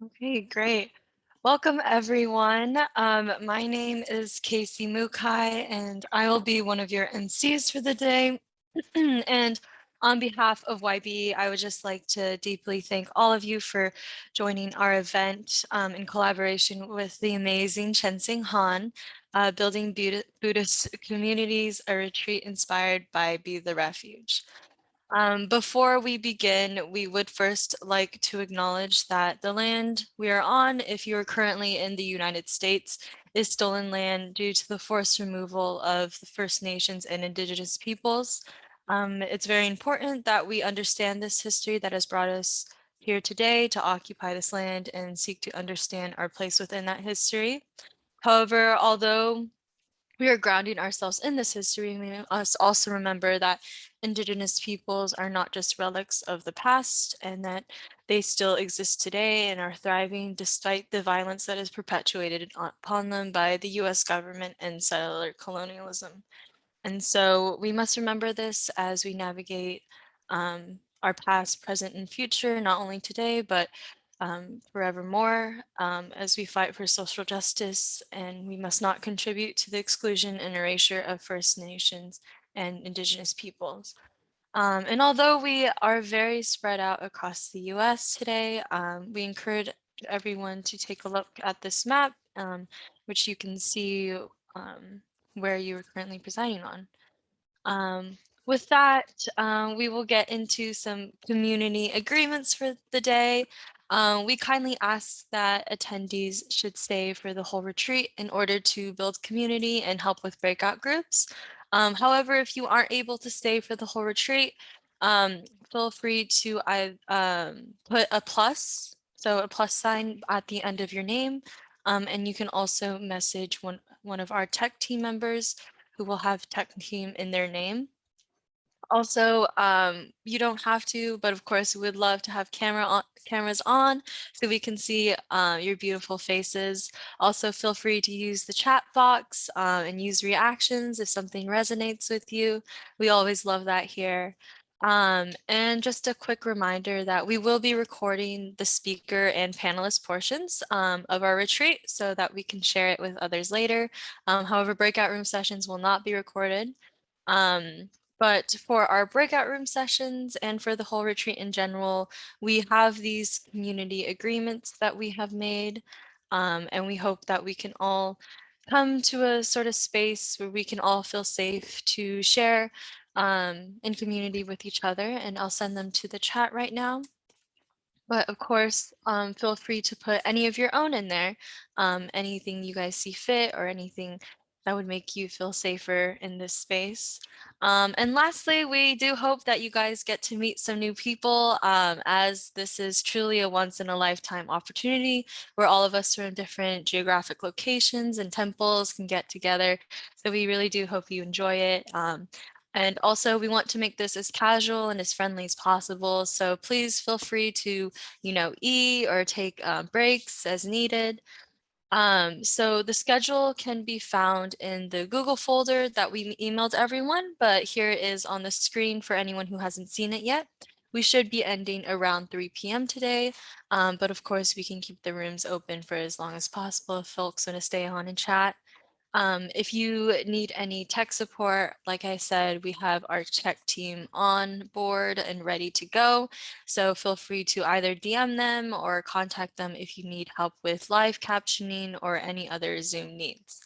Okay, great. Welcome, everyone. My name is Casey Mukai, and I will be one of your MCs for the day. And on behalf of YB, I would just like to deeply thank all of you for joining our event in collaboration with the amazing Chenxing Han, Building Buddhist Communities, a retreat inspired by Be the Refuge. Before we begin, we would first like to acknowledge that the land we are on, if you are currently in the United States, is stolen land due to the forced removal of the First Nations and Indigenous peoples. It's very important that we understand this history that has brought us here today to occupy this land and seek to understand our place within that history. However, although we are grounding ourselves in this history, we must also remember that Indigenous peoples are not just relics of the past and that they still exist today and are thriving despite the violence that is perpetuated upon them by the US government and settler colonialism. And so we must remember this as we navigate our past, present, and future, not only today, but forevermore, as we fight for social justice, and we must not contribute to the exclusion and erasure of First Nations and Indigenous peoples. And although we are very spread out across the US today, we encourage everyone to take a look at this map, which you can see where you are currently presiding on. Um, with that, we will get into some community agreements for the day. We kindly ask that attendees should stay for the whole retreat in order to build community and help with breakout groups. However, if you aren't able to stay for the whole retreat, feel free to put a plus, so a plus sign at the end of your name. And you can also message one of our tech team members who will have tech team in their name. Also, you don't have to, but of course, we would love to have cameras on so we can see your beautiful faces. Also, feel free to use the chat box and use reactions if something resonates with you. We always love that here. And just a quick reminder that we will be recording the speaker and panelist portions of our retreat so that we can share it with others later. However, breakout room sessions will not be recorded. But for our breakout room sessions and for the whole retreat in general, we have these community agreements that we have made. And we hope that we can all come to a sort of space where we can all feel safe to share in community with each other. And I'll send them to the chat right now. But of course, feel free to put any of your own in there, anything you guys see fit or anything that would make you feel safer in this space. And lastly, we do hope that you guys get to meet some new people, as this is truly a once in a lifetime opportunity where all of us from different geographic locations and temples can get together. So we really do hope you enjoy it. And also we want to make this as casual and as friendly as possible. So please feel free to, eat or take breaks as needed. So the schedule can be found in the Google folder that we emailed everyone, but here it is on the screen for anyone who hasn't seen it yet. We should be ending around 3 p.m. today, but of course we can keep the rooms open for as long as possible if folks want to stay on and chat. If you need any tech support, like I said, we have our tech team on board and ready to go. So feel free to either DM them or contact them if you need help with live captioning or any other Zoom needs.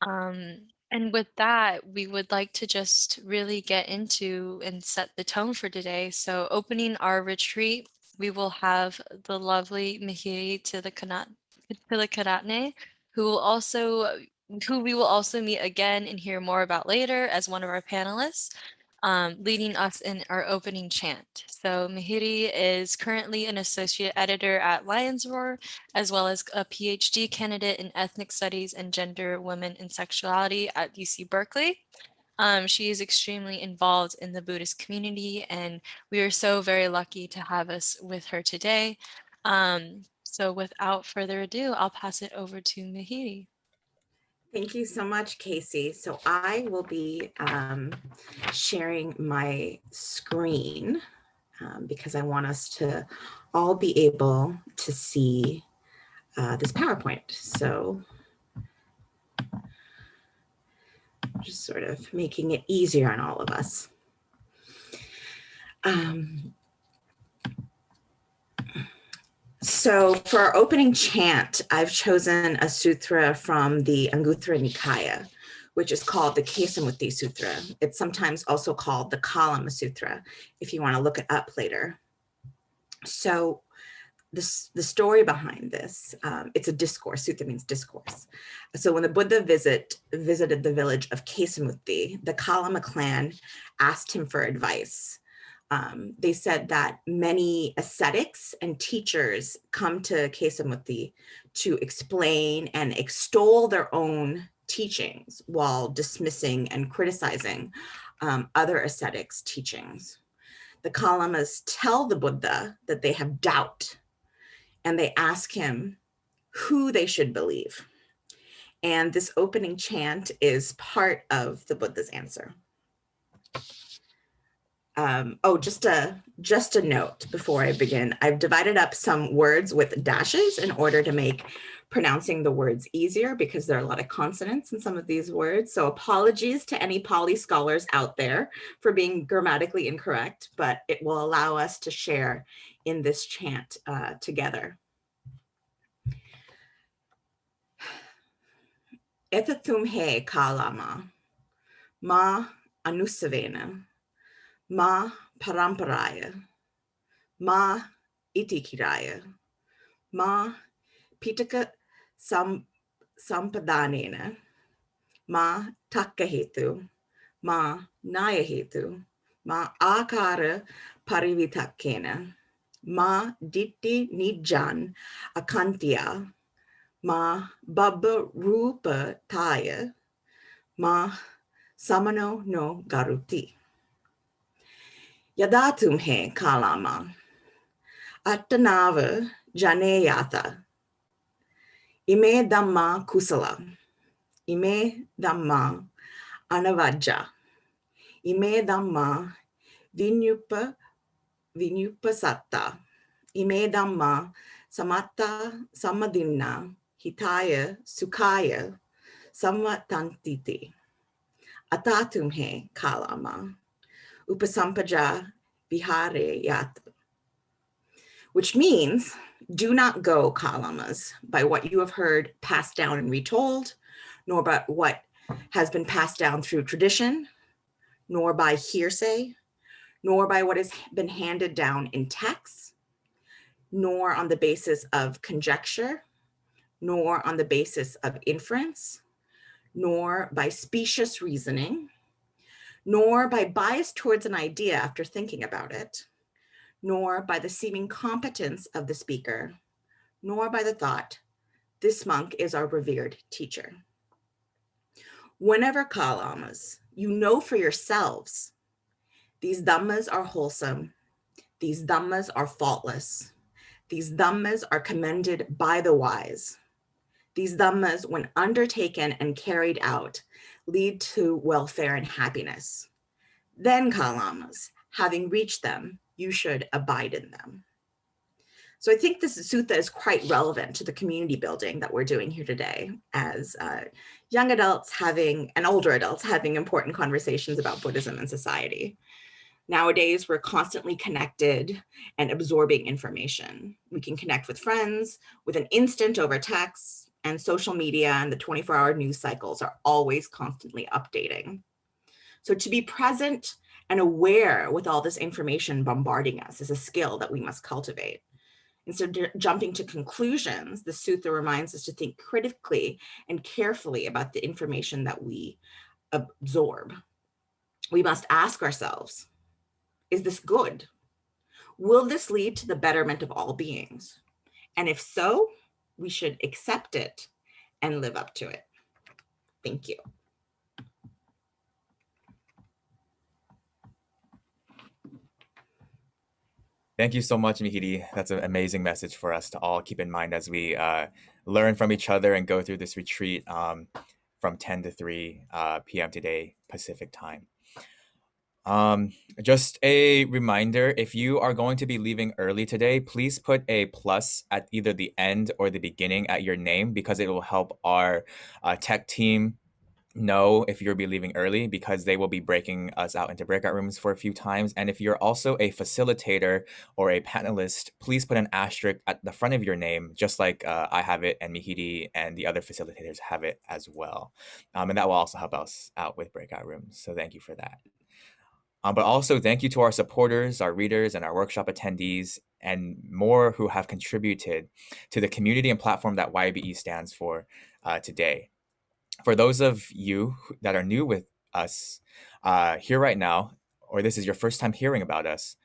And with that, we would like to just really get into and set the tone for today. So opening our retreat, we will have the lovely Mihiri Tilakaratne, who we will also meet again and hear more about later as one of our panelists, leading us in our opening chant. So Mihiri is currently an associate editor at Lion's Roar, as well as a PhD candidate in ethnic studies and gender, women, and sexuality at UC Berkeley. She is extremely involved in the Buddhist community, and we are so very lucky to have us with her today. So without further ado, I'll pass it over to Mihiri. Thank you so much, Casey. So I will be sharing my screen. because I want us to all be able to see this PowerPoint. So just sort of making it easier on all of us. So for our opening chant, I've chosen a sutra from the Anguttara Nikaya, which is called the Kesamutti Sutra. It's sometimes also called the Kalama Sutra, if you want to look it up later. So the story behind this, it's a discourse. Sutta means discourse. So when the Buddha visited the village of Kesamutti, the Kalama clan asked him for advice. They said that many ascetics and teachers come to Kesamutti to explain and extol their own teachings while dismissing and criticizing other ascetics' teachings. The Kalamas tell the Buddha that they have doubt, and they ask him who they should believe. And this opening chant is part of the Buddha's answer. Just a note before I begin. I've divided up some words with dashes in order to make pronouncing the words easier, because there are a lot of consonants in some of these words. So apologies to any Pali scholars out there for being grammatically incorrect, but it will allow us to share in this chant together. Etathumhe kalama, ma anusavena, ma paramparaya, ma itikiraya, ma pitaka sampadanena, ma takkahetu, ma nayahetu, ma akara parivitakena, ma ditti nijan akantya, ma babba rupa taya, ma samano no garuti. Yadatumhe kalama, attanava janeyata, ime dhamma kusala, ime dhamma anavajja, ime dhamma vinyupasatta, ime dhamma samatta samadinna, hitaya sukhaya samvatantiti. Atatumhe kalama, upasampaja vihare yat. Which means, do not go, kalamas, by what you have heard passed down and retold, nor by what has been passed down through tradition, nor by hearsay, nor by what has been handed down in texts, nor on the basis of conjecture, nor on the basis of inference, nor by specious reasoning, nor by bias towards an idea after thinking about it, nor by the seeming competence of the speaker, nor by the thought, this monk is our revered teacher. Whenever kalamas, you know for yourselves, these dhammas are wholesome, these dhammas are faultless, these dhammas are commended by the wise. These dhammas, when undertaken and carried out, lead to welfare and happiness. Then kalamas, having reached them, you should abide in them. So I think this sutta is quite relevant to the community building that we're doing here today, as young adults and older adults having important conversations about Buddhism and society. Nowadays, we're constantly connected and absorbing information. We can connect with friends with an instant over text, and social media and the 24-hour news cycles are always constantly updating. So to be present and aware with all this information bombarding us is a skill that we must cultivate. Instead of jumping to conclusions, the sutta reminds us to think critically and carefully about the information that we absorb. We must ask ourselves, is this good? Will this lead to the betterment of all beings? And if so, we should accept it and live up to it. Thank you. Thank you so much, Mihiri. That's an amazing message for us to all keep in mind as we learn from each other and go through this retreat from 10 to 3 p.m. today, Pacific time. Just a reminder, if you are going to be leaving early today, please put a plus at either the end or the beginning at your name, because it will help our tech team know if you'll be leaving early, because they will be breaking us out into breakout rooms for a few times. And if you're also a facilitator or a panelist, please put an asterisk at the front of your name, just like I have it and Mihiri and the other facilitators have it as well. And that will also help us out with breakout rooms. So thank you for that. But also thank you to our supporters, our readers, and our workshop attendees, and more who have contributed to the community and platform that YBE stands for today. For those of you that are new with us here right now, or this is your first time hearing about us,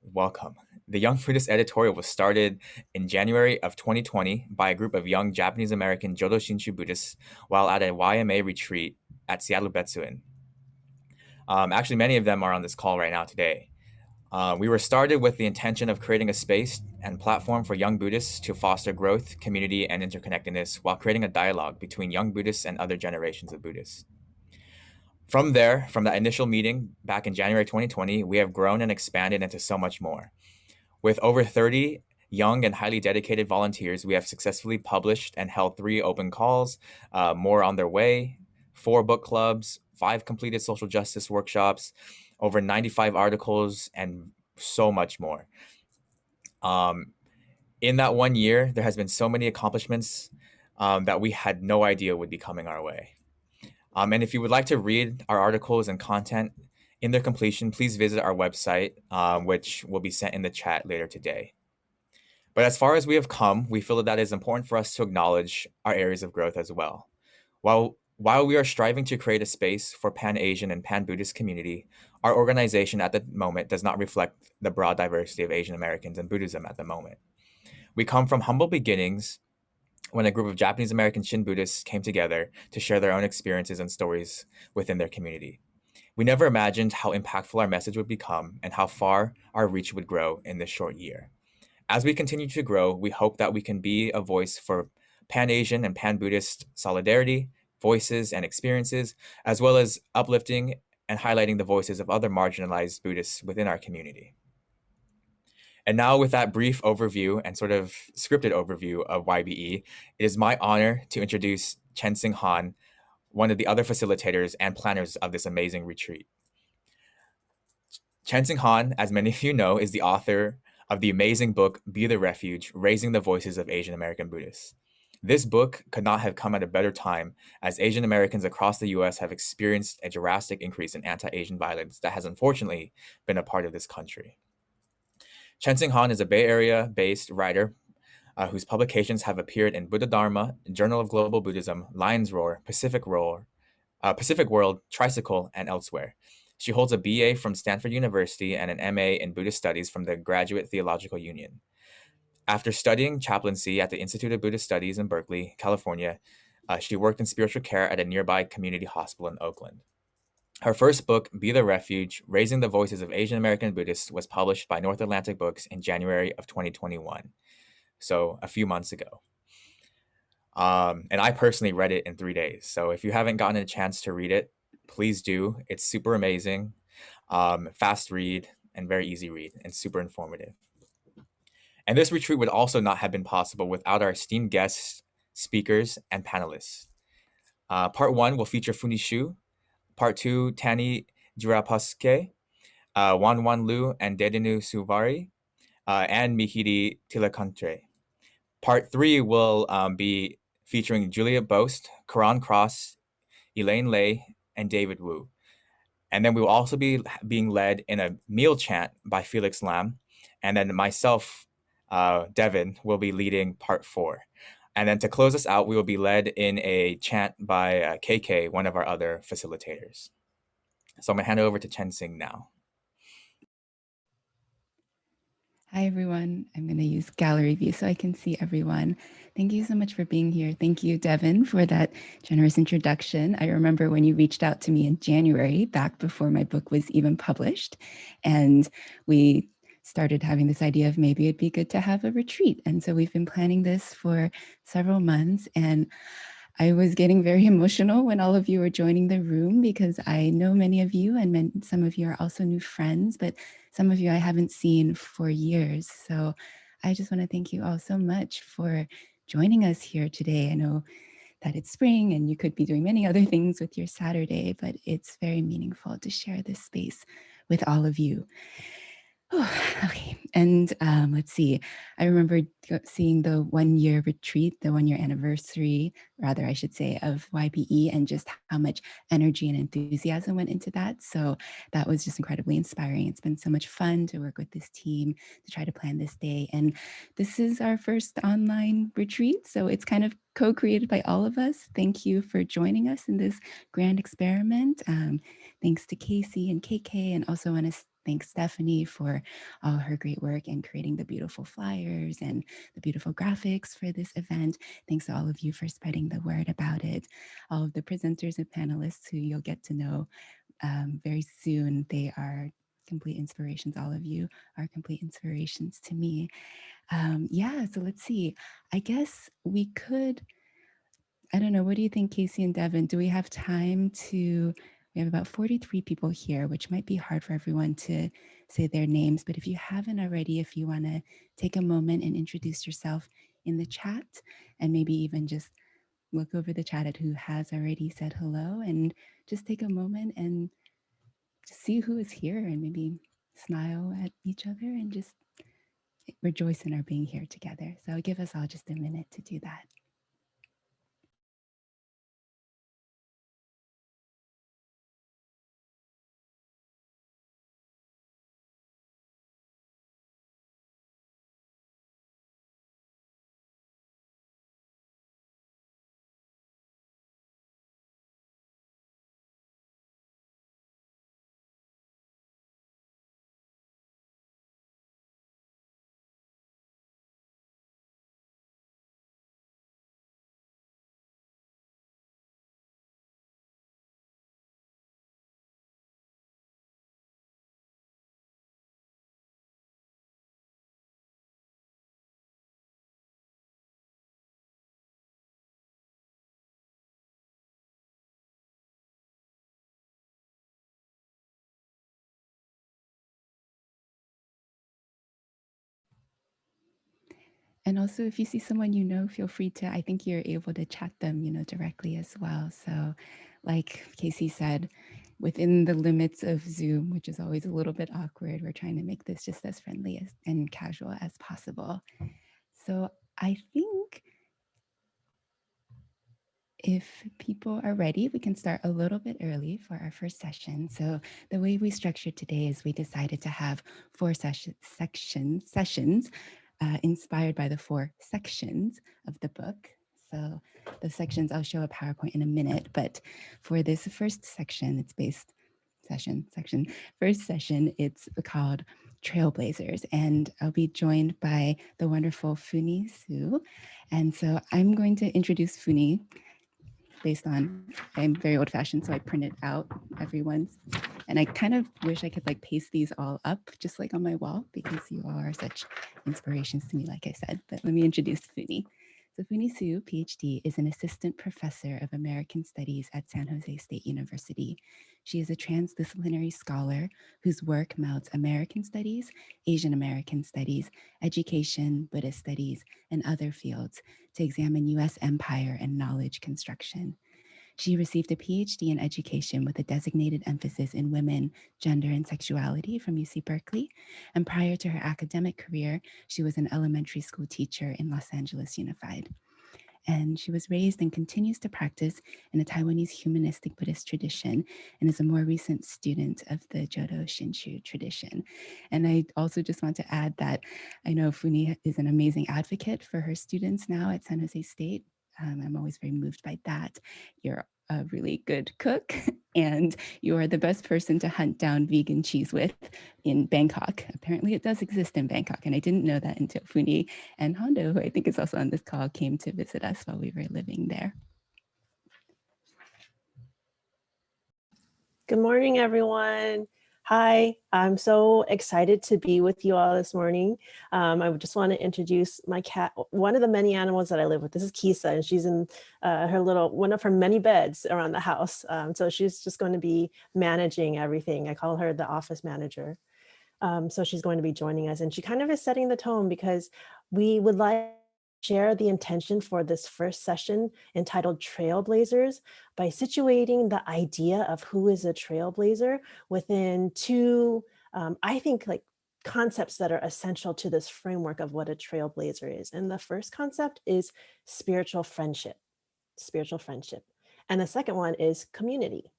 welcome. The Young Buddhist editorial was started in January of 2020 by a group of young Japanese American Jodo Shinshu Buddhists while at a YMA retreat at Seattle Betsuin. Actually, many of them are on this call right now today. We were started with the intention of creating a space and platform for young Buddhists to foster growth, community, and interconnectedness while creating a dialogue between young Buddhists and other generations of Buddhists. From there, from that initial meeting back in January 2020, we have grown and expanded into so much more. With over 30 young and highly dedicated volunteers, we have successfully published and held 3 open calls, more on their way, 4 book clubs, 5 completed social justice workshops, over 95 articles, and so much more. In that 1 year, there has been so many accomplishments that we had no idea would be coming our way. And if you would like to read our articles and content in their completion, please visit our website, which will be sent in the chat later today. But as far as we have come, we feel that it is important for us to acknowledge our areas of growth as well. While we are striving to create a space for Pan-Asian and Pan-Buddhist community, our organization at the moment does not reflect the broad diversity of Asian Americans and Buddhism at the moment. We come from humble beginnings when a group of Japanese American Shin Buddhists came together to share their own experiences and stories within their community. We never imagined how impactful our message would become and how far our reach would grow in this short year. As we continue to grow, we hope that we can be a voice for Pan-Asian and Pan-Buddhist solidarity, voices, and experiences, as well as uplifting and highlighting the voices of other marginalized Buddhists within our community. And now, with that brief overview and sort of scripted overview of YBE, it is my honor to introduce Chenxing Han, one of the other facilitators and planners of this amazing retreat. Chenxing Han, as many of you know, is the author of the amazing book, Be the Refuge, Raising the Voices of Asian American Buddhists. This book could not have come at a better time, as Asian Americans across the US have experienced a drastic increase in anti-Asian violence that has unfortunately been a part of this country. Chenxing Han is a Bay Area-based writer whose publications have appeared in Buddha Dharma, Journal of Global Buddhism, Lion's Roar, Pacific World, Tricycle, and elsewhere. She holds a BA from Stanford University and an MA in Buddhist Studies from the Graduate Theological Union. After studying chaplaincy at the Institute of Buddhist Studies in Berkeley, California, she worked in spiritual care at a nearby community hospital in Oakland. Her first book, Be the Refuge, Raising the Voices of Asian American Buddhists, was published by North Atlantic Books in January of 2021, so a few months ago. And I personally read it in 3 days. So if you haven't gotten a chance to read it, please do. It's super amazing, fast read, and very easy read, and super informative. And this retreat would also not have been possible without our esteemed guests, speakers, and panelists. Part 1 will feature Funi Shu, Part 2, Tani Jirapasuke, Wan Lu, and Dedenu Suvari, and Mihiri Tilakantre. Part 3 will be featuring Juliet Boast, Karan Cross, Elaine Lay, and David Wu. And then we will also be being led in a meal chant by Felix Lam. And then myself, Devin, will be leading part 4. And then to close us out, we will be led in a chant by KK, one of our other facilitators. So I'm going to hand it over to Chenxing now. Hi, everyone. I'm going to use gallery view so I can see everyone. Thank you so much for being here. Thank you, Devin, for that generous introduction. I remember when you reached out to me in January, back before my book was even published, and we started having this idea of maybe it'd be good to have a retreat. And so we've been planning this for several months, and I was getting very emotional when all of you were joining the room because I know many of you and some of you are also new friends, but some of you I haven't seen for years. So I just want to thank you all so much for joining us here today. I know that it's spring and you could be doing many other things with your Saturday, but it's very meaningful to share this space with all of you. Oh, okay. And let's see. I remember seeing the 1-year retreat, the 1-year anniversary, rather, I should say, of YPE, and just how much energy and enthusiasm went into that. So that was just incredibly inspiring. It's been so much fun to work with this team to try to plan this day. And this is our first online retreat. So it's kind of co-created by all of us. Thank you for joining us in this grand experiment. Thanks to Casey and KK, and also want to thank Stephanie for all her great work in creating the beautiful flyers and the beautiful graphics for this event. Thanks to all of you for spreading the word about it. All of the presenters and panelists who you'll get to know very soon. They are complete inspirations. All of you are complete inspirations to me. Yeah, so let's see. I guess we could, I don't know, what do you think, Casey and Devin? Do we have time to, we have about 43 people here, which might be hard for everyone to say their names, but if you haven't already, if you want to take a moment and introduce yourself in the chat, and maybe even just look over the chat at who has already said hello, and just take a moment and see who is here and maybe smile at each other and just rejoice in our being here together. So give us all just a minute to do that. And also, if you see someone you know, feel free to, I think you're able to chat them, directly as well. So like Casey said, within the limits of Zoom, which is always a little bit awkward, we're trying to make this just as friendly and casual as possible. So I think if people are ready, we can start a little bit early for our first session. So the way we structured today is we decided to have 4 sessions inspired by the 4 sections of the book. So the sections, I'll show a PowerPoint in a minute, but for this first section, it's based first session, it's called Trailblazers, and I'll be joined by the wonderful Funi Su. And so I'm going to introduce Funi based on, I'm very old fashioned, so I printed out everyone's, and I kind of wish I could like paste these all up just like on my wall because you all are such inspirations to me, like I said. But let me introduce Funi. So Funi Su, PhD, is an assistant professor of American Studies at San Jose State University. She is a transdisciplinary scholar whose work melds American studies, Asian American studies, education, Buddhist studies, and other fields to examine US empire and knowledge construction. She received a PhD in education with a designated emphasis in women, gender, and sexuality from UC Berkeley. And prior to her academic career, she was an elementary school teacher in Los Angeles Unified. And she was raised and continues to practice in a Taiwanese humanistic Buddhist tradition and is a more recent student of the Jodo Shinshu tradition. And I also just want to add that I know Funi is an amazing advocate for her students now at San Jose State. I'm always very moved by that. You're a really good cook and you are the best person to hunt down vegan cheese with in Bangkok. Apparently it does exist in Bangkok, and I didn't know that until Funi and Hondo, who I think is also on this call, came to visit us while we were living there. Good morning, everyone. Hi, I'm so excited to be with you all this morning. I just want to introduce my cat, one of the many animals that I live with. This is Kisa, and she's in one of her many beds around the house. So she's just going to be managing everything. I call her the office manager. So she's going to be joining us, and she kind of is setting the tone because we would like to share the intention for this first session entitled Trailblazers by situating the idea of who is a trailblazer within two, I think, like concepts that are essential to this framework of what a trailblazer is. And the first concept is spiritual friendship, spiritual friendship. And the second one is community.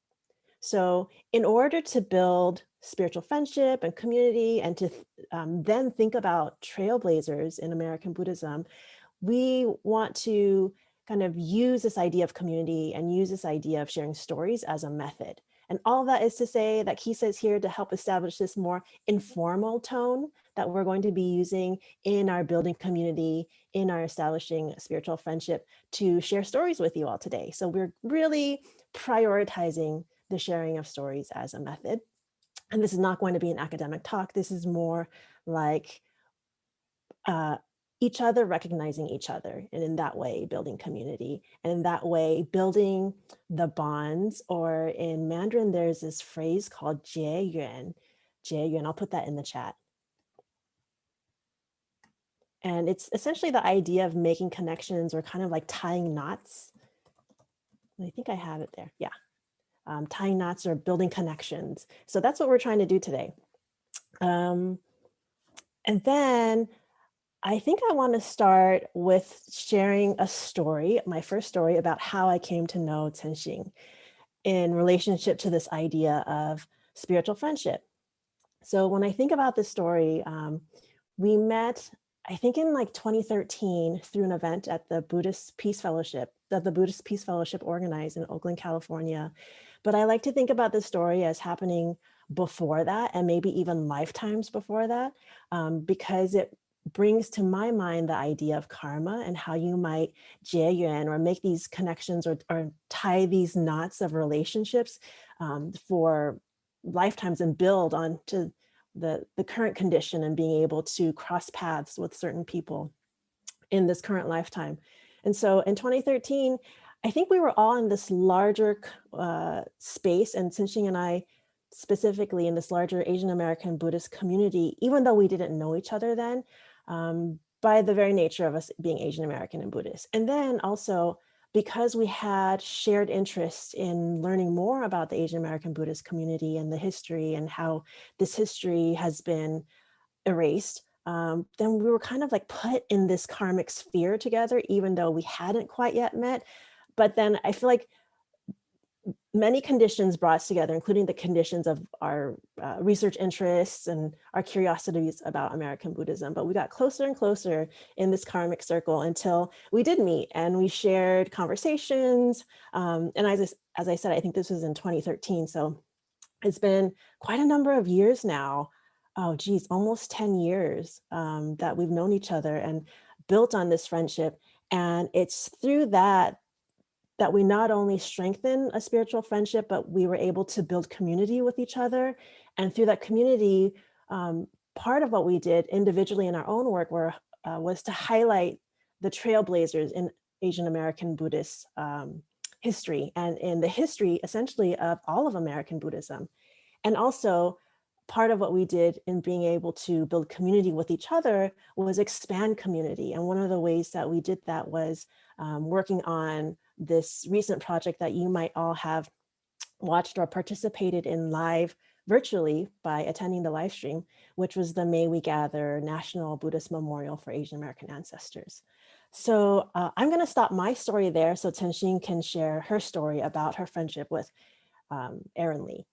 So in order to build spiritual friendship and community and to then think about trailblazers in American Buddhism, we want to kind of use this idea of community and use this idea of sharing stories as a method. And all that is to say that Kisa is here to help establish this more informal tone that we're going to be using in our building community, in our establishing spiritual friendship, to share stories with you all today. So we're really prioritizing the sharing of stories as a method. And this is not going to be an academic talk. This is more like each other recognizing each other, and in that way building community, and in that way building the bonds, or in Mandarin there's this phrase called 结缘. 结缘, I'll put that in the chat. And it's essentially the idea of making connections or kind of like tying knots. I think I have it there, yeah. Tying knots or building connections. So that's what we're trying to do today. And then I think I want to start with sharing a story, my first story about how I came to know Chenxing in relationship to this idea of spiritual friendship. So when I think about this story, we met, I think in like 2013 through an event at the Buddhist Peace Fellowship that the Buddhist Peace Fellowship organized in Oakland, California. But I like to think about this story as happening before that, and maybe even lifetimes before that, because it brings to my mind the idea of karma and how you might 结缘 or make these connections or tie these knots of relationships for lifetimes and build on to the current condition and being able to cross paths with certain people in this current lifetime. And so in 2013, I think we were all in this larger space, and Chenxing and I specifically in this larger Asian American Buddhist community, even though we didn't know each other then, by the very nature of us being Asian American and Buddhist. And then also because we had shared interests in learning more about the Asian American Buddhist community and the history and how this history has been erased, then we were kind of like put in this karmic sphere together, even though we hadn't quite yet met. But then I feel like many conditions brought us together, including the conditions of our research interests and our curiosities about American Buddhism. But we got closer and closer in this karmic circle until we did meet and we shared conversations. And as I said, I think this was in 2013. So it's been quite a number of years now. Oh, geez, almost 10 years that we've known each other and built on this friendship. And it's through that we not only strengthen a spiritual friendship, but we were able to build community with each other. And through that community, part of what we did individually in our own work was to highlight the trailblazers in Asian American Buddhist history and in the history essentially of all of American Buddhism. And also part of what we did in being able to build community with each other was expand community. And one of the ways that we did that was working on this recent project that you might all have watched or participated in live virtually by attending the live stream, which was the May We Gather National Buddhist Memorial for Asian American Ancestors. So I'm going to stop my story there so Chenxing can share her story about her friendship with Erin Lee.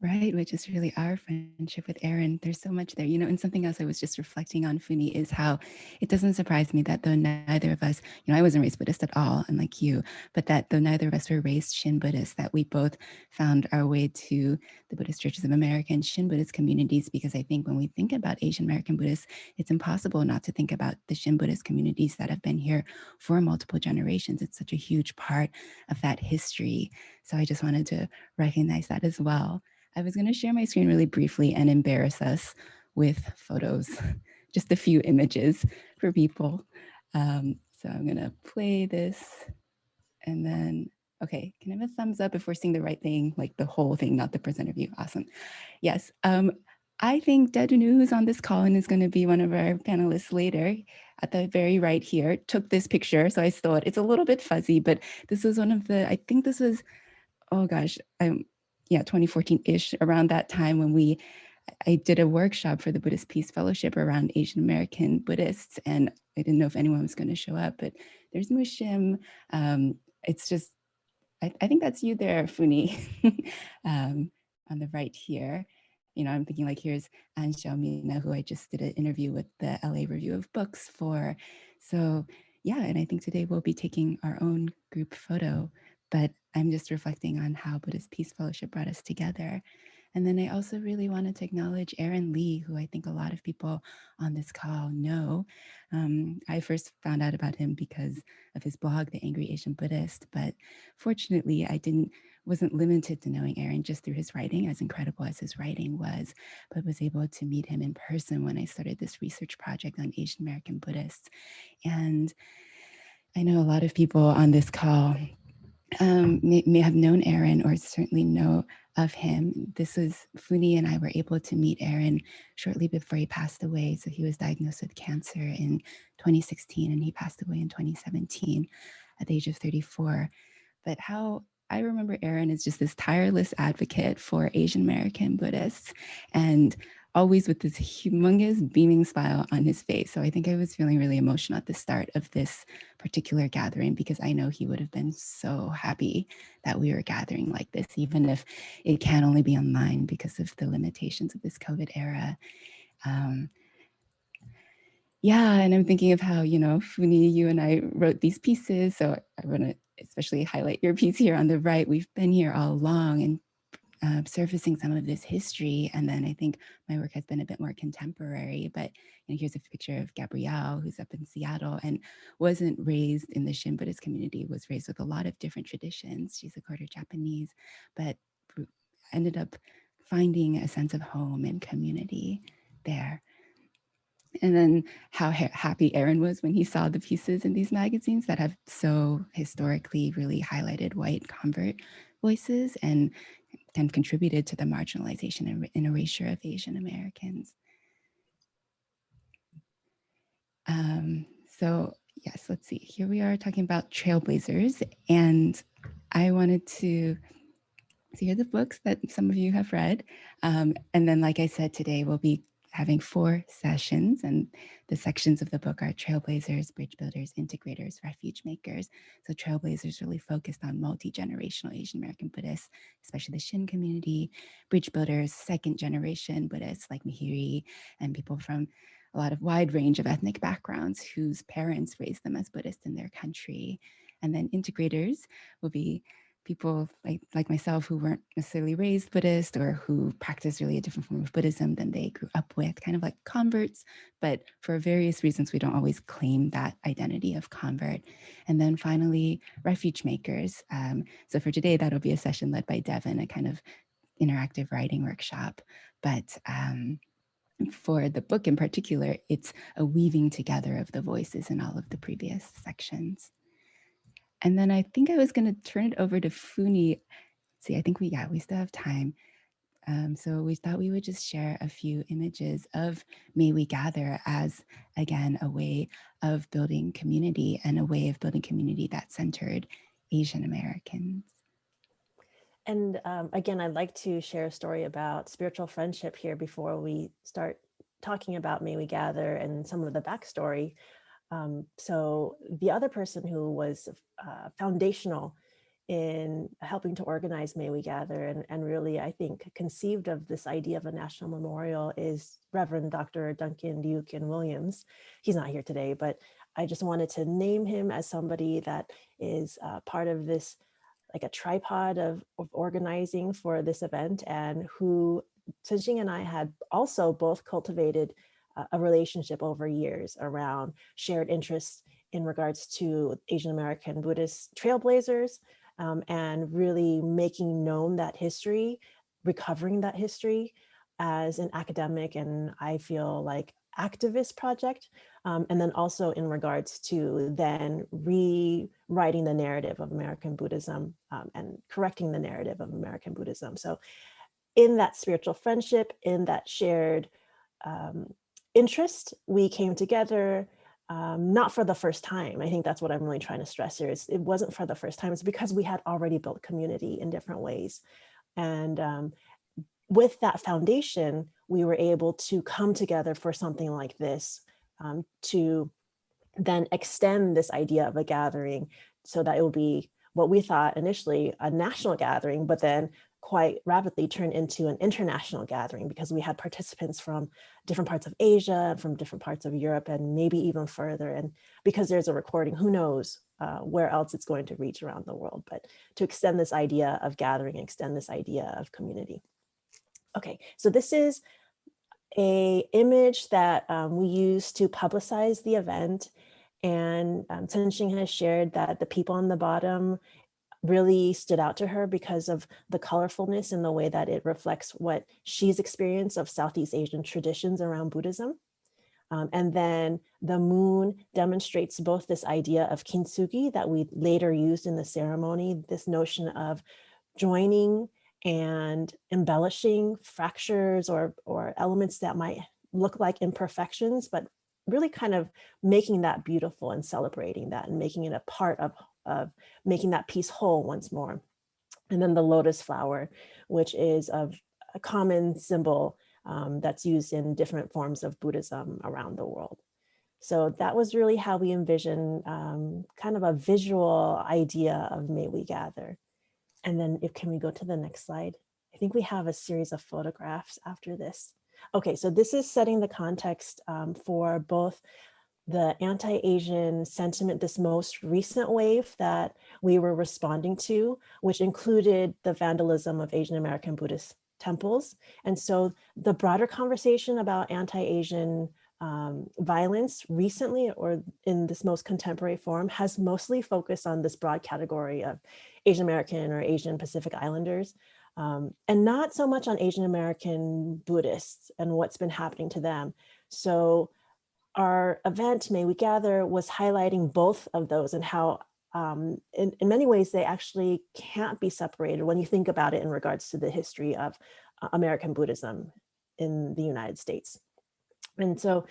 Right, which is really our friendship with Erin. There's so much there, and something else I was just reflecting on, Funi, is how it doesn't surprise me that though neither of us, I wasn't raised Buddhist at all, unlike you, but that though neither of us were raised Shin Buddhist, that we both found our way to the Buddhist Churches of America and Shin Buddhist communities, because I think when we think about Asian American Buddhists, it's impossible not to think about the Shin Buddhist communities that have been here for multiple generations. It's such a huge part of that history. So I just wanted to recognize that as well. I was going to share my screen really briefly and embarrass us with photos, just a few images for people. So I'm going to play this and then, okay, can I have a thumbs up if we're seeing the right thing, like the whole thing, not the presenter view? Awesome. Yes. I think Dedunu, who's on this call and is going to be one of our panelists later, at the very right here, took this picture. So I stole it. It's a little bit fuzzy, but this was one of the, I think this was, oh gosh, yeah, 2014-ish, around that time when I did a workshop for the Buddhist Peace Fellowship around Asian American Buddhists, and I didn't know if anyone was going to show up, but there's Mushim. It's just, I think that's you there, Funi, on the right here. You know, I'm thinking like, here's Anne Xiaomina, who I just did an interview with the LA Review of Books for. So yeah, and I think today we'll be taking our own group photo, but I'm just reflecting on how Buddhist Peace Fellowship brought us together. And then I also really wanted to acknowledge Aaron Lee, who I think a lot of people on this call know. I first found out about him because of his blog, The Angry Asian Buddhist, but fortunately I wasn't limited to knowing Aaron just through his writing, as incredible as his writing was, but was able to meet him in person when I started this research project on Asian American Buddhists. And I know a lot of people on this call may have known Aaron or certainly know of him. This was Funi and I were able to meet Aaron shortly before he passed away. So he was diagnosed with cancer in 2016 and he passed away in 2017 at the age of 34. But how I remember Aaron as just this tireless advocate for Asian American Buddhists and always with this humongous beaming smile on his face. So I think I was feeling really emotional at the start of this particular gathering because I know he would have been so happy that we were gathering like this, even if it can only be online because of the limitations of this COVID era. Yeah, and I'm thinking of how, you know, Funi, you and I wrote these pieces. So I want to especially highlight your piece here on the right. We've been here all along and surfacing some of this history. And then I think my work has been a bit more contemporary, but you know, here's a picture of Gabrielle, who's up in Seattle and wasn't raised in the Shin Buddhist community, was raised with a lot of different traditions. She's a quarter Japanese, but ended up finding a sense of home and community there. And then how happy Aaron was when he saw the pieces in these magazines that have so historically really highlighted white convert voices and contributed to the marginalization and erasure of Asian Americans. So yes, let's see. Here we are talking about Trailblazers, and I wanted to here are the books that some of you have read. And then, like I said, today we'll be having 4 sessions, and the sections of the book are Trailblazers, Bridge Builders, Integrators, Refuge Makers. So Trailblazers really focused on multi-generational Asian American Buddhists, especially the Shin community. Bridge Builders, second generation Buddhists like Mihiri and people from a lot of wide range of ethnic backgrounds whose parents raised them as Buddhists in their country. And then Integrators will be people like myself who weren't necessarily raised Buddhist or who practice really a different form of Buddhism than they grew up with, kind of like converts, but for various reasons, we don't always claim that identity of convert. And then finally, Refuge Makers. So for today, that'll be a session led by Devin, a kind of interactive writing workshop. But for the book in particular, it's a weaving together of the voices in all of the previous sections. And then I think I was going to turn it over to Funi. See, I think we still have time. So we thought we would just share a few images of May We Gather as, again, a way of building community and a way of building community that centered Asian Americans. And again, I'd like to share a story about spiritual friendship here before we start talking about May We Gather and some of the backstory. So the other person who was foundational in helping to organize May We Gather and really, I think, conceived of this idea of a national memorial is Reverend Dr. Duncan Dukin Williams. He's not here today, but I just wanted to name him as somebody that is part of this, like a tripod of organizing for this event, and who Chenxing and I had also both cultivated a relationship over years around shared interests in regards to Asian American Buddhist trailblazers, and really making known that history recovering that history as an academic and I feel like activist project. And then also in regards to then rewriting the narrative of American Buddhism and correcting the narrative of American Buddhism. So in that spiritual friendship, in that shared interest, we came together, not for the first time. I think that's what I'm really trying to stress here. It wasn't for the first time. It's because we had already built community in different ways. And with that foundation, we were able to come together for something like this, to then extend this idea of a gathering so that it will be what we thought initially a national gathering, but then quite rapidly turned into an international gathering because we had participants from different parts of Asia, from different parts of Europe, and maybe even further. And because there's a recording, who knows where else it's going to reach around the world, but to extend this idea of gathering, extend this idea of community. Okay, so this is a image that we use to publicize the event. And Chenxing has shared that the people on the bottom really stood out to her because of the colorfulness and the way that it reflects what she's experienced of Southeast Asian traditions around Buddhism. And then the moon demonstrates both this idea of kintsugi that we later used in the ceremony, this notion of joining and embellishing fractures or elements that might look like imperfections, but really kind of making that beautiful and celebrating that and making it a part of making that piece whole once more. And then the lotus flower, which is a common symbol that's used in different forms of Buddhism around the world. So that was really how we envision kind of a visual idea of May We Gather. And then can we go to the next slide? I think we have a series of photographs after this. Okay, so this is setting the context for both the anti-Asian sentiment, this most recent wave that we were responding to, which included the vandalism of Asian American Buddhist temples. And so the broader conversation about anti-Asian violence recently, or in this most contemporary form, has mostly focused on this broad category of Asian American or Asian Pacific Islanders, and not so much on Asian American Buddhists and what's been happening to them. So our event, May We Gather, was highlighting both of those and how in many ways they actually can't be separated when you think about it in regards to the history of American Buddhism in the United States. And so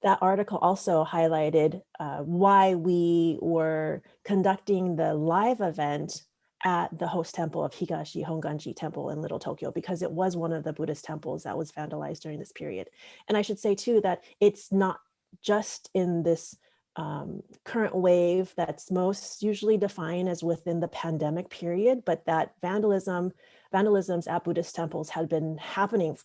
that article also highlighted why we were conducting the live event at the host temple of Higashi Honganji Temple in Little Tokyo, because it was one of the Buddhist temples that was vandalized during this period. And I should say too, that it's not just in this current wave that's most usually defined as within the pandemic period, but that vandalisms at Buddhist temples had been happening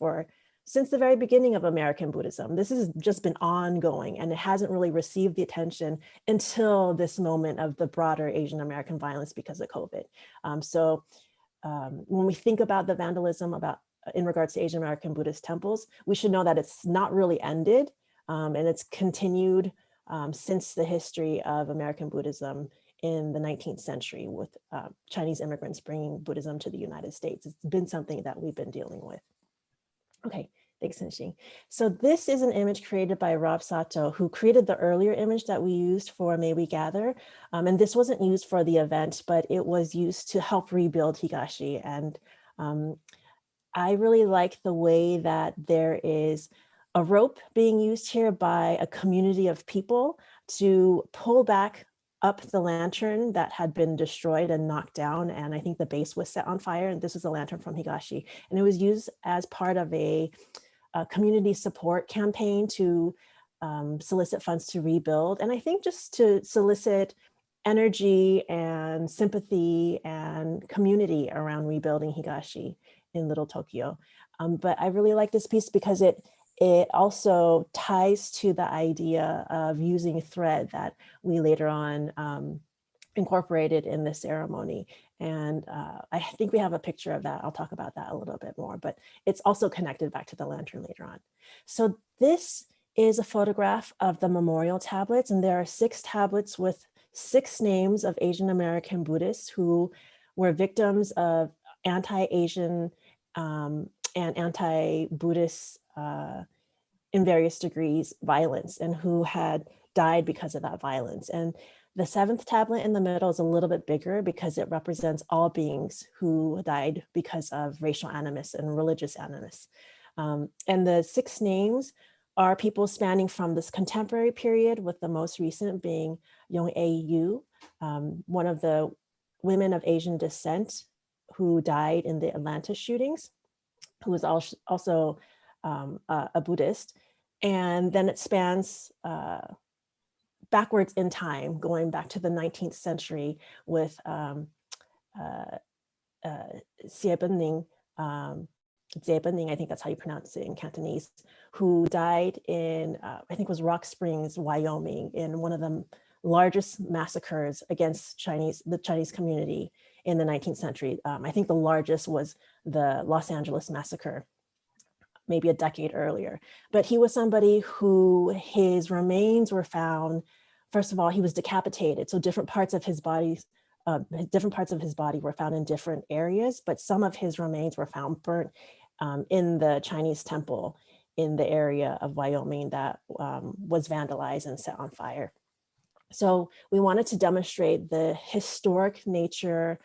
since the very beginning of American Buddhism. This has just been ongoing, and it hasn't really received the attention until this moment of the broader Asian American violence because of COVID. So when we think about the vandalism in regards to Asian American Buddhist temples, we should know that it's not really ended, and it's continued since the history of American Buddhism in the 19th century with Chinese immigrants bringing Buddhism to the United States. It's been something that we've been dealing with. Okay, thanks, Chenxing. So this is an image created by Rob Sato, who created the earlier image that we used for May We Gather. And this wasn't used for the event, but it was used to help rebuild Higashi. And I really like the way that there is a rope being used here by a community of people to pull back up the lantern that had been destroyed and knocked down. And I think the base was set on fire. And this is a lantern from Higashi. And it was used as part of a community support campaign to solicit funds to rebuild. And I think just to solicit energy and sympathy and community around rebuilding Higashi in Little Tokyo. But I really like this piece because it also ties to the idea of using thread that we later on incorporated in the ceremony. And I think we have a picture of that. I'll talk about that a little bit more, but it's also connected back to the lantern later on. So this is a photograph of the memorial tablets, and there are 6 tablets with 6 names of Asian American Buddhists who were victims of anti-Asian and anti-Buddhist in various degrees violence, and who had died because of that violence. And the seventh tablet in the middle is a little bit bigger because it represents all beings who died because of racial animus and religious animus. And the 6 names are people spanning from this contemporary period, with the most recent being Yong A Yu, one of the women of Asian descent who died in the Atlanta shootings, who was also a Buddhist. And then it spans backwards in time, going back to the 19th century with Xie Benning, I think that's how you pronounce it in Cantonese, who died in, I think it was Rock Springs, Wyoming, in one of the largest massacres against the Chinese community in the 19th century. I think the largest was the Los Angeles massacre, maybe a decade earlier. But he was somebody who his remains were found. First of all, he was decapitated. So different parts of his body were found in different areas, but some of his remains were found burnt in the Chinese temple in the area of Wyoming that was vandalized and set on fire. So we wanted to demonstrate the historic nature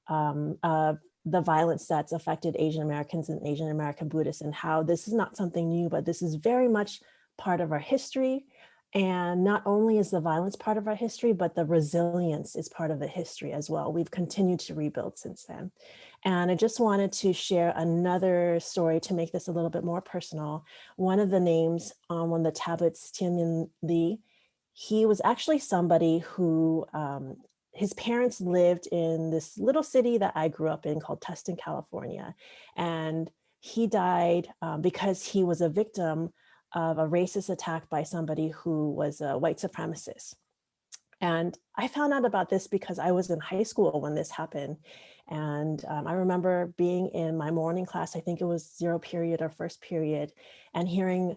of the violence that's affected Asian Americans and Asian American Buddhists, and how this is not something new, but this is very much part of our history. And not only is the violence part of our history, but the resilience is part of the history as well. We've continued to rebuild since then. And I just wanted to share another story to make this a little bit more personal. One of the names on one of the tablets, Tianmin Li, he was actually somebody who, his parents lived in this little city that I grew up in called Tustin, California. And he died because he was a victim of a racist attack by somebody who was a white supremacist. And I found out about this because I was in high school when this happened. And I remember being in my morning class, I think it was 0 period or 1st period, and hearing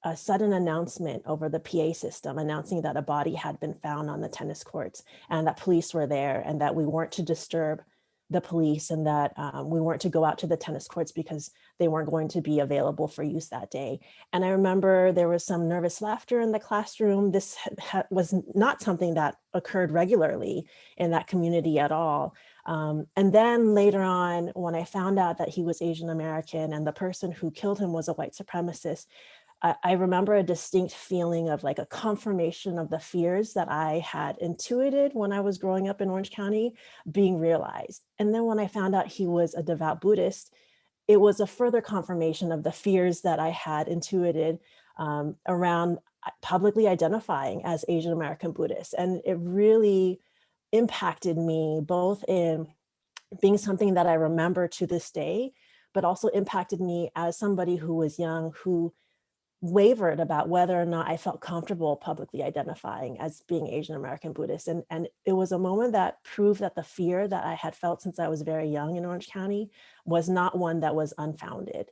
a sudden announcement over the PA system announcing that a body had been found on the tennis courts, and that police were there, and that we weren't to disturb the police, and that we weren't to go out to the tennis courts because they weren't going to be available for use that day. And I remember there was some nervous laughter in the classroom. This was not something that occurred regularly in that community at all. And then later on, when I found out that he was Asian American and the person who killed him was a white supremacist, I remember a distinct feeling of like a confirmation of the fears that I had intuited when I was growing up in Orange County being realized. And then when I found out he was a devout Buddhist, it was a further confirmation of the fears that I had intuited around publicly identifying as Asian American Buddhist. And it really impacted me both in being something that I remember to this day, but also impacted me as somebody who was young, who wavered about whether or not I felt comfortable publicly identifying as being Asian American Buddhist. And it was a moment that proved that the fear that I had felt since I was very young in Orange County was not one that was unfounded.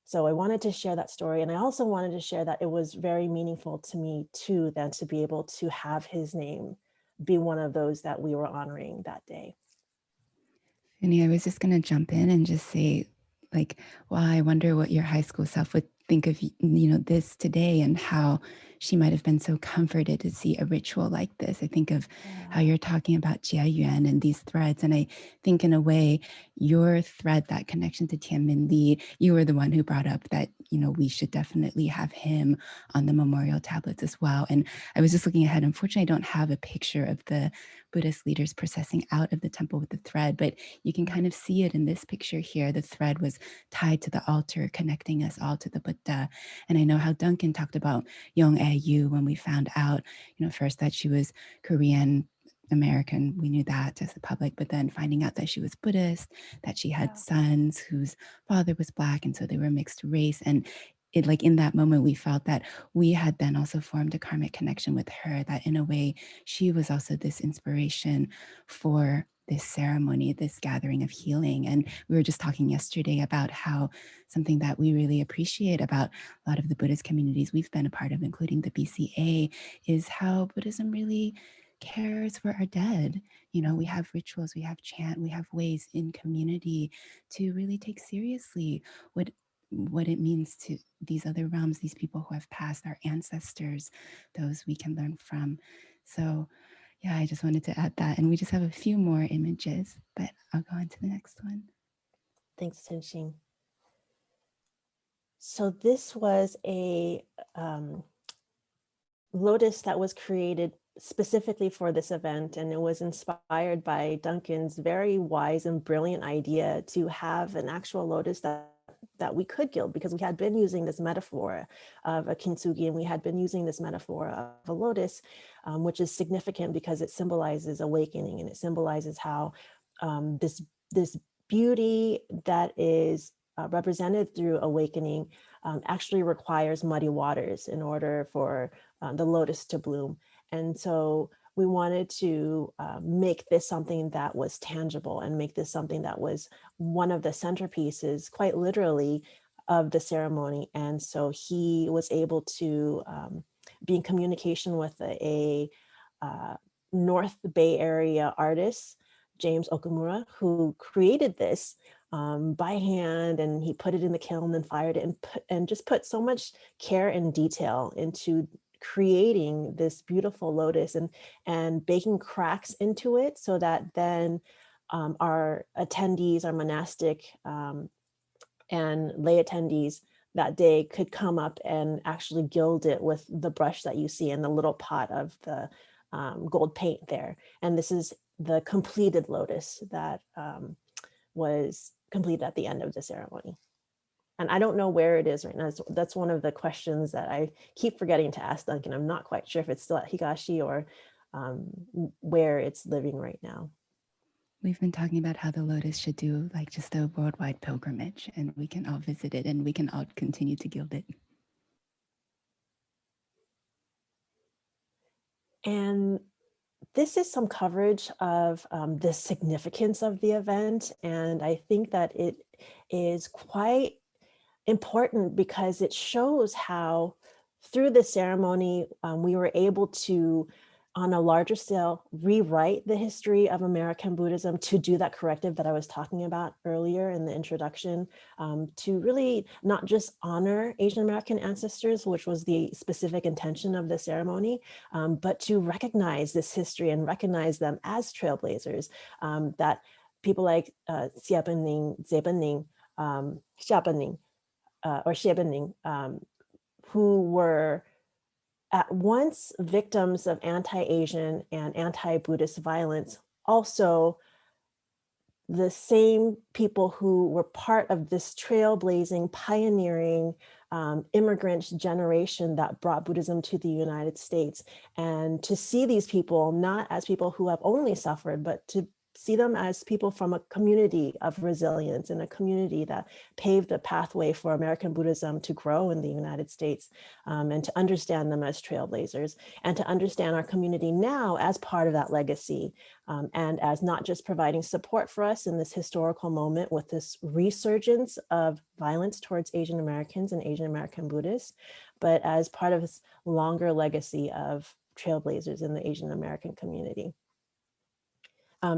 So I wanted to share that story. And I also wanted to share that it was very meaningful to me too, then to be able to have his name be one of those that we were honoring that day. Vinny, I was just going to jump in and just say, like, well, I wonder what your high school self would think of, this today, and how she might have been so comforted to see a ritual like this. I think of how you're talking about Jia Yuan and these threads. And I think in a way, your thread, that connection to Tianmin Li, you were the one who brought up that, we should definitely have him on the memorial tablets as well. And I was just looking ahead. Unfortunately, I don't have a picture of the Buddhist leaders processing out of the temple with the thread, but you can kind of see it in this picture here. The thread was tied to the altar, connecting us all to the Buddha. And I know how Duncan talked about Yong A Yu when we found out, first that she was Korean American. We knew that as the public, but then finding out that she was Buddhist, that she had sons whose father was Black, and so they were mixed race. And it, like, in that moment, we felt that we had then also formed a karmic connection with her, that in a way, she was also this inspiration for this ceremony, this gathering of healing. And we were just talking yesterday about how something that we really appreciate about a lot of the Buddhist communities we've been a part of, including the BCA, is how Buddhism really cares for our dead. You know, we have rituals, we have chant, we have ways in community to really take seriously what it means to these other realms, these people who have passed, our ancestors, those we can learn from. So yeah, I just wanted to add that. And we just have a few more images, but I'll go on to the next one. Thanks, Chenxing. So this was a lotus that was created specifically for this event, and it was inspired by Duncan's very wise and brilliant idea to have an actual lotus that we could gild, because we had been using this metaphor of a kintsugi, and we had been using this metaphor of a lotus, which is significant because it symbolizes awakening, and it symbolizes how this beauty that is represented through awakening actually requires muddy waters in order for the lotus to bloom. And so we wanted to make this something that was tangible and make this something that was one of the centerpieces, quite literally, of the ceremony. And so he was able to be in communication with a North Bay Area artist, James Okamura, who created this by hand, and he put it in the kiln and fired it and just put so much care and detail into creating this beautiful lotus and baking cracks into it so that then our attendees, our monastic and lay attendees that day could come up and actually gild it with the brush that you see in the little pot of the gold paint there. And this is the completed lotus that was completed at the end of the ceremony. And I don't know where it is right now. That's one of the questions that I keep forgetting to ask Duncan. I'm not quite sure if it's still at Higashi or where it's living right now. We've been talking about how the lotus should do like just a worldwide pilgrimage, and we can all visit it and we can all continue to gild it. And this is some coverage of the significance of the event. And I think that it is quite important because it shows how through the ceremony, we were able to, on a larger scale, rewrite the history of American Buddhism to do that corrective that I was talking about earlier in the introduction, to really not just honor Asian American ancestors, which was the specific intention of the ceremony, but to recognize this history and recognize them as trailblazers, that people like Xiaobening, Zebening, Xiaobening, or Xiebening, who were at once victims of anti-Asian and anti-Buddhist violence, also the same people who were part of this trailblazing, pioneering immigrant generation that brought Buddhism to the United States. And to see these people not as people who have only suffered, but to see them as people from a community of resilience and a community that paved a pathway for American Buddhism to grow in the United States, and to understand them as trailblazers, and to understand our community now as part of that legacy, and as not just providing support for us in this historical moment with this resurgence of violence towards Asian Americans and Asian American Buddhists, but as part of this longer legacy of trailblazers in the Asian American community.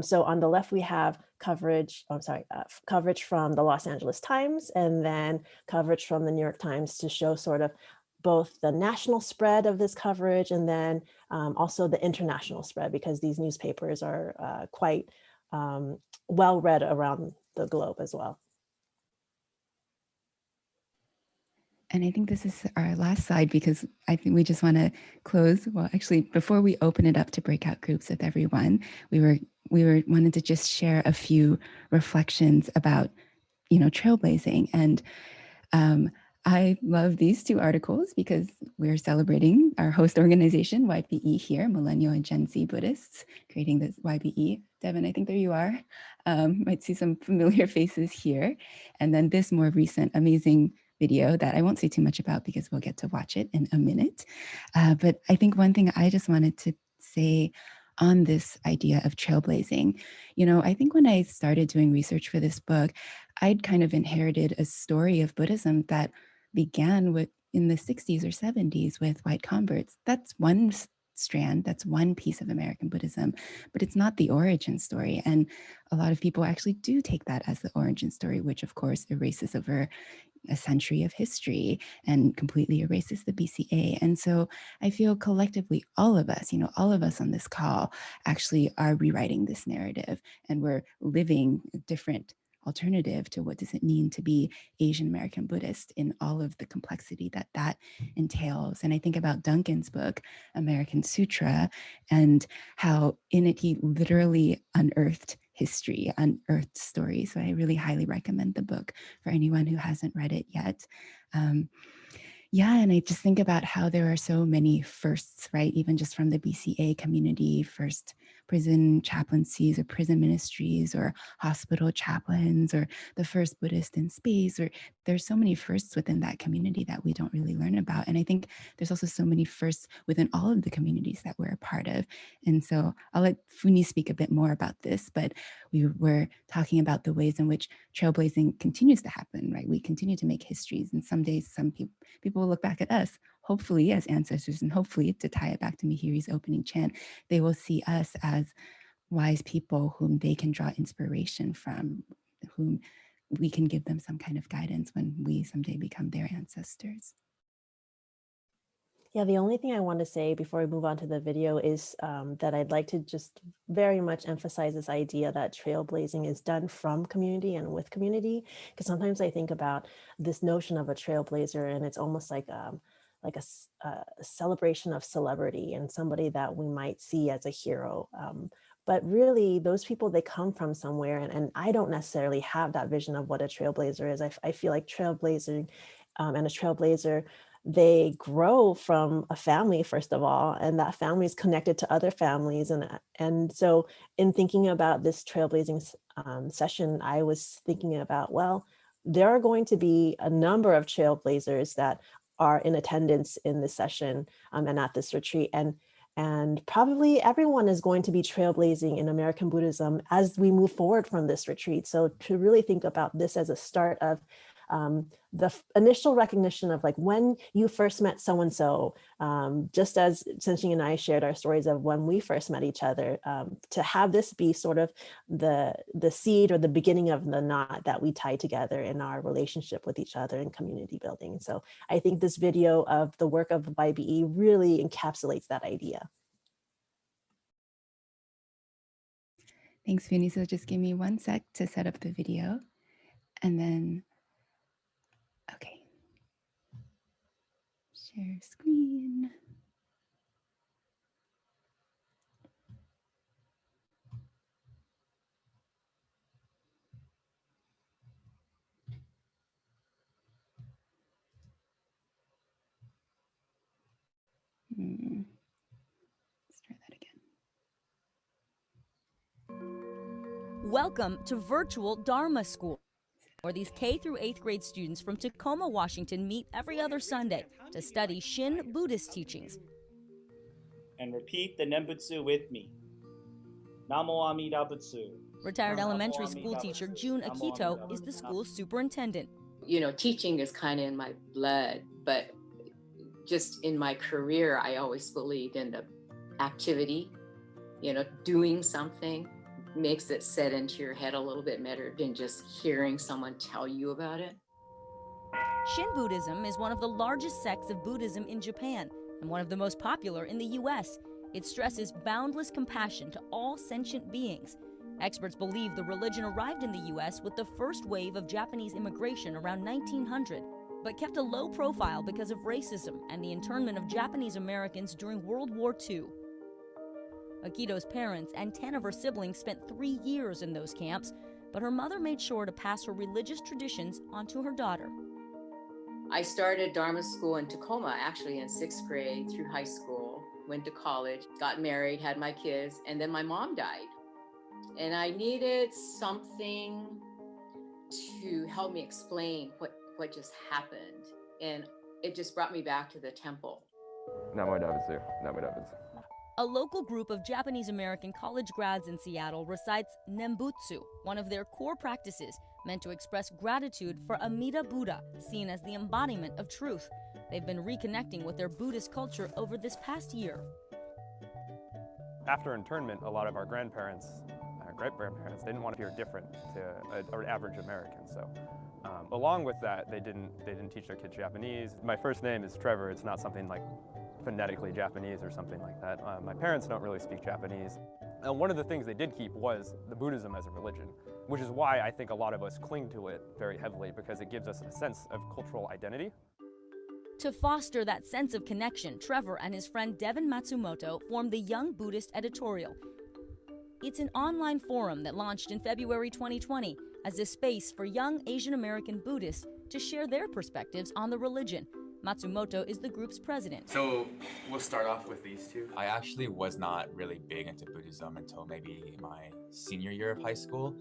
So on the left, we have coverage, coverage from the Los Angeles Times, and then coverage from the New York Times to show sort of both the national spread of this coverage and then also the international spread, because these newspapers are quite well read around the globe as well. And I think this is our last slide because I think we just want to close. Well, actually, before we open it up to breakout groups with everyone, we wanted to just share a few reflections about, trailblazing. And I love these two articles because we're celebrating our host organization, YPE here, Millennial and Gen Z Buddhists, creating this YPE. Devin, I think there you are. Might see some familiar faces here. And then this more recent, amazing video that I won't say too much about because we'll get to watch it in a minute. But I think one thing I just wanted to say on this idea of trailblazing, I think when I started doing research for this book, I'd kind of inherited a story of Buddhism that began in the 60s or 70s with white converts. That's one strand. That's one piece of American Buddhism, but it's not the origin story. And a lot of people actually do take that as the origin story, which of course erases over a century of history and completely erases the BCA. And so I feel collectively, all of us, all of us on this call actually are rewriting this narrative, and we're living a different alternative to what does it mean to be Asian American Buddhist in all of the complexity that that entails. And I think about Duncan's book, American Sutra, and how in it he literally unearthed history, unearthed stories. So I really highly recommend the book for anyone who hasn't read it yet. And I just think about how there are so many firsts, right? Even just from the BCA community, first prison chaplaincies or prison ministries or hospital chaplains or the first Buddhist in space, or there's so many firsts within that community that we don't really learn about. And I think there's also so many firsts within all of the communities that we're a part of. And so I'll let Funi speak a bit more about this, but we were talking about the ways in which trailblazing continues to happen, right? We continue to make histories, and some days some people will look back at us, hopefully as ancestors, and hopefully, to tie it back to Mihiri's opening chant, they will see us as wise people whom they can draw inspiration from, whom we can give them some kind of guidance when we someday become their ancestors. Yeah, the only thing I want to say before we move on to the video is that I'd like to just very much emphasize this idea that trailblazing is done from community and with community. Because sometimes I think about this notion of a trailblazer, and it's almost like a celebration of celebrity and somebody that we might see as a hero. But really, those people, they come from somewhere, and I don't necessarily have that vision of what a trailblazer is. I feel like trailblazing and a trailblazer, they grow from a family, first of all, and that family is connected to other families. And so in thinking about this trailblazing session, I was thinking about, well, there are going to be a number of trailblazers that are in attendance in this session and at this retreat. And probably everyone is going to be trailblazing in American Buddhism as we move forward from this retreat. So to really think about this as a start of the initial recognition of, like, when you first met so-and-so, just as Chenxing and I shared our stories of when we first met each other, to have this be sort of the seed or the beginning of the knot that we tie together in our relationship with each other and community building. So I think this video of the work of YBE really encapsulates that idea. Thanks, Funi. So just give me 1 sec to set up the video, and then, okay. Share screen. Let's try that again. Welcome to Virtual Dharma School, where these K through 8th grade students from Tacoma, Washington meet every other Sunday to study Shin Buddhist teachings. And repeat the Nembutsu with me. Namo Amida Butsu. Retired elementary school teacher June Akito is the school's superintendent. You know, teaching is kind of in my blood, but just in my career, I always believed in the activity, doing something makes it set into your head a little bit better than just hearing someone tell you about it. Shin Buddhism is one of the largest sects of Buddhism in Japan and one of the most popular in the US. It stresses boundless compassion to all sentient beings. Experts believe the religion arrived in the US with the first wave of Japanese immigration around 1900, but kept a low profile because of racism and the internment of Japanese Americans during World War II. Akito's parents and 10 of her siblings spent 3 years in those camps, but her mother made sure to pass her religious traditions onto her daughter. I started Dharma school in Tacoma, actually in 6th grade through high school, went to college, got married, had my kids, and then my mom died. And I needed something to help me explain what just happened. And it just brought me back to the temple. A local group of Japanese American college grads in Seattle recites Nembutsu, one of their core practices meant to express gratitude for Amida Buddha, seen as the embodiment of truth. They've been reconnecting with their Buddhist culture over this past year. After internment, a lot of our grandparents, great-grandparents, they didn't want to appear different to an average American. So along with that, they didn't teach their kids Japanese. My first name is Trevor. It's not something like phonetically Japanese or something like that. My parents don't really speak Japanese. And one of the things they did keep was the Buddhism as a religion, which is why I think a lot of us cling to it very heavily, because it gives us a sense of cultural identity. To foster that sense of connection, Trevor and his friend Devin Matsumoto formed the Young Buddhist Editorial. It's an online forum that launched in February 2020 as a space for young Asian American Buddhists to share their perspectives on the religion. Matsumoto is the group's president. So we'll start off with these two. I actually was not really big into Buddhism until maybe my senior year of high school.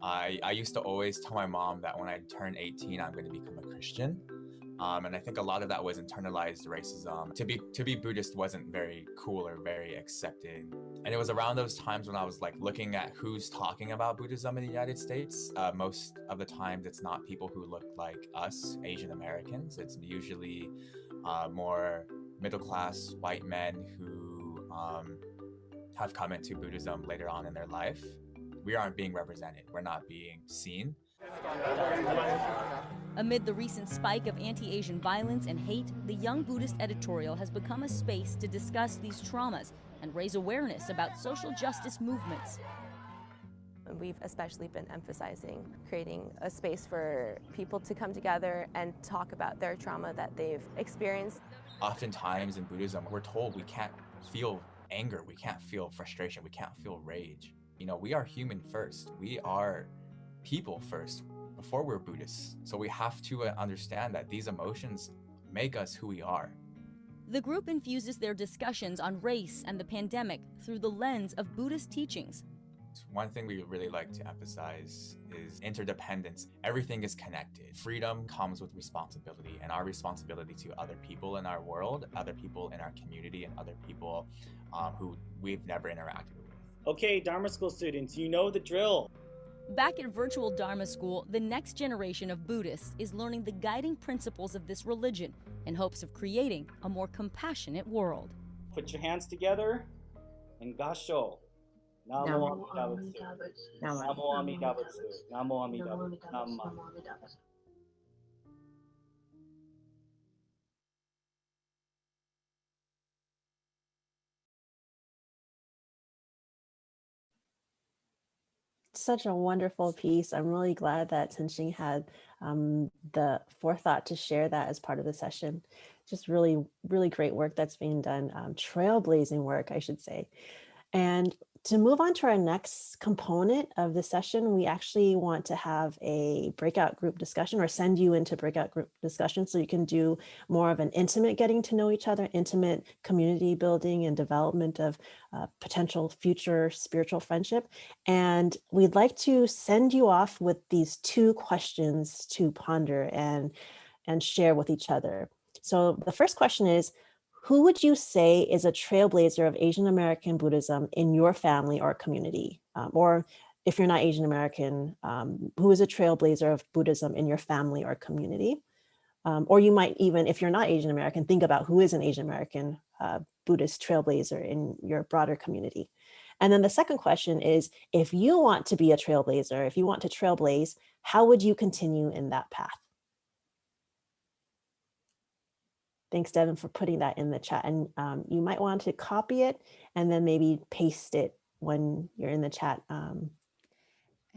I used to always tell my mom that when I turn 18, I'm going to become a Christian. And I think a lot of that was internalized racism. To be Buddhist wasn't very cool or very accepted. And it was around those times when I was like looking at who's talking about Buddhism in the United States. Most of the times it's not people who look like us, Asian Americans. It's usually more middle-class white men who have come into Buddhism later on in their life. We aren't being represented. We're not being seen. Amid the recent spike of anti-Asian violence and hate, the Young Buddhist Editorial has become a space to discuss these traumas and raise awareness about social justice movements. We've especially been emphasizing creating a space for people to come together and talk about their trauma that they've experienced. Oftentimes in Buddhism, we're told we can't feel anger, we can't feel frustration, we can't feel rage. You know, we are human first. We are people first before we're Buddhists. So we have to understand that these emotions make us who we are. The group infuses their discussions on race and the pandemic through the lens of Buddhist teachings. One thing we really like to emphasize is interdependence. Everything is connected. Freedom comes with responsibility, and our responsibility to other people in our world, other people in our community, and other people who we've never interacted with. Okay, Dharma School students, you know the drill. Back at virtual Dharma School, the next generation of Buddhists is learning the guiding principles of this religion in hopes of creating a more compassionate world. Put your hands together and gasho. Namo Amida Butsu. Namo Amida Butsu. Namo Amida Butsu. Namo Amida Butsu. Such a wonderful piece. I'm really glad that Chenxing had the forethought to share that as part of the session. Just really, really great work that's being done. Trailblazing work, I should say. And to move on to our next component of the session, we actually want to have a breakout group discussion, or send you into breakout group discussion so you can do more of an intimate getting to know each other, intimate community building and development of potential future spiritual friendship. And we'd like to send you off with these two questions to ponder and share with each other. So the first question is, who would you say is a trailblazer of Asian American Buddhism in your family or community? Or if you're not Asian American, who is a trailblazer of Buddhism in your family or community? Or you might even, if you're not Asian American, think about who is an Asian American Buddhist trailblazer in your broader community. And then the second question is, if you want to be a trailblazer, if you want to trailblaze, how would you continue in that path? Thanks, Devin, for putting that in the chat. And you might want to copy it and then maybe paste it when you're in the chat. And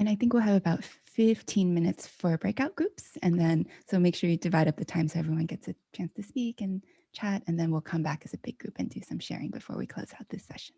I think we'll have about 15 minutes for breakout groups. And then, so make sure you divide up the time so everyone gets a chance to speak and chat. And then we'll come back as a big group and do some sharing before we close out this session.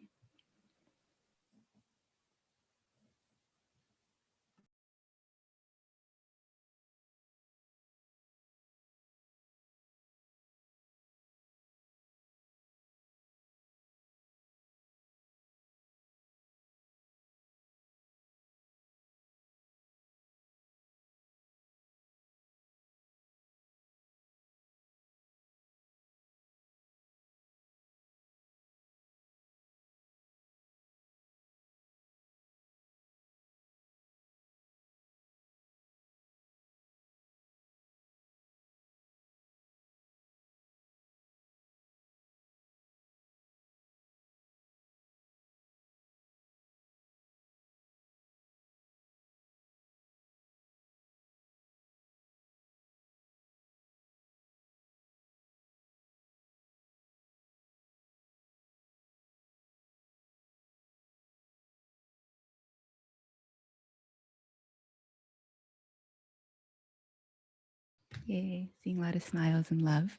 Yay, seeing a lot of smiles and love.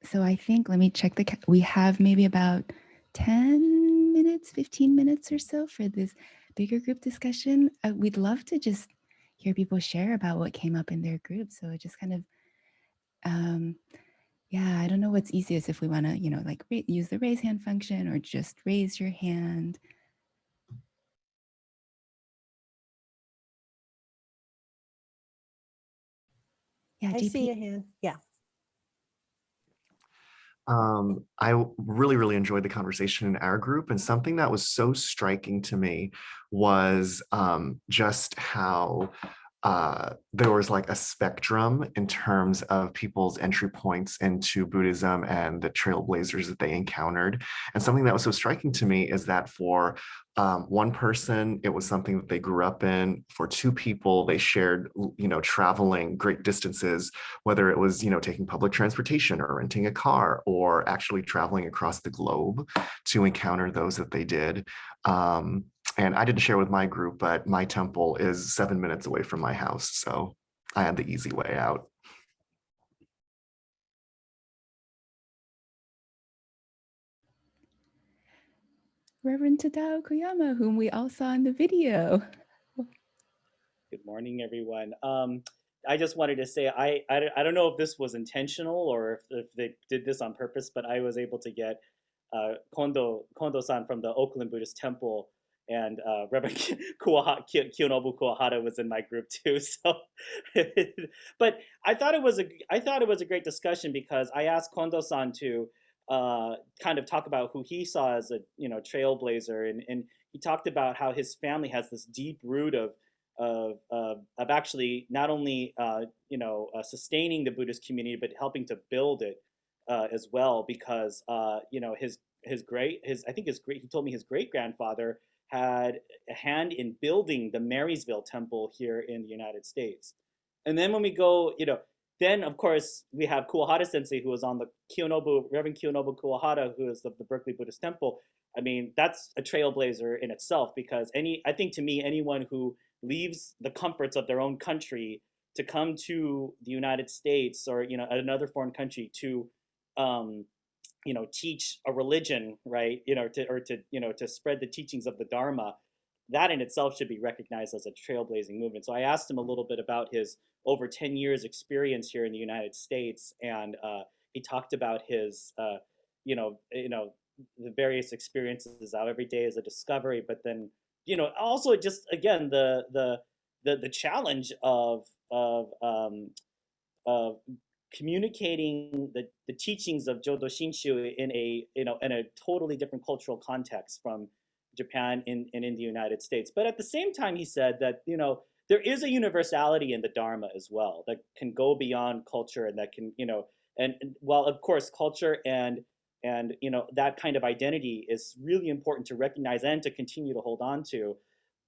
So I think, let me check we have maybe about 10 minutes, 15 minutes or so for this bigger group discussion. We'd love to just hear people share about what came up in their group. So it just kind of, yeah, I don't know what's easiest, if we want to, like use the raise hand function or just raise your hand. Yeah, I GP. see a hand. Yeah. I really enjoyed the conversation in our group, and something that was so striking to me was just how there was like a spectrum in terms of people's entry points into Buddhism and the trailblazers that they encountered. And something that was so striking to me is that for one person, it was something that they grew up in. For two people, they shared, traveling great distances, whether it was, taking public transportation or renting a car or actually traveling across the globe to encounter those that they did. And I didn't share with my group, but my temple is 7 minutes away from my house. So I had the easy way out. Reverend Tadao Koyama, whom we all saw in the video. Good morning, everyone. I just wanted to say, I don't know if this was intentional or if they did this on purpose, but I was able to get Kondo-san from the Oakland Buddhist Temple, and Reverend Kiyonobu Kuwahara was in my group too. So, but I thought it was a great discussion, because I asked Kondo-san to kind of talk about who he saw as a trailblazer, and he talked about how his family has this deep root of actually not only sustaining the Buddhist community, but helping to build it as well, because he told me his great grandfather had a hand in building the Marysville Temple here in the United States. And then when we go, then of course we have Kuwahara Sensei, who was on the Reverend Kiyonobu Kuwahara, who is the Berkeley Buddhist Temple. I mean, that's a trailblazer in itself, because I think to me, anyone who leaves the comforts of their own country to come to the United States or another foreign country to teach a religion, right? To spread the teachings of the Dharma, that in itself should be recognized as a trailblazing movement. So I asked him a little bit about his over 10 years experience here in the United States, and he talked about his the various experiences out every day as a discovery, but then also just again the challenge of communicating the teachings of Jodo Shinshu in a totally different cultural context from Japan and in the United States. But at the same time, he said that there is a universality in the Dharma as well that can go beyond culture, and that can and while of course culture and that kind of identity is really important to recognize and to continue to hold on to,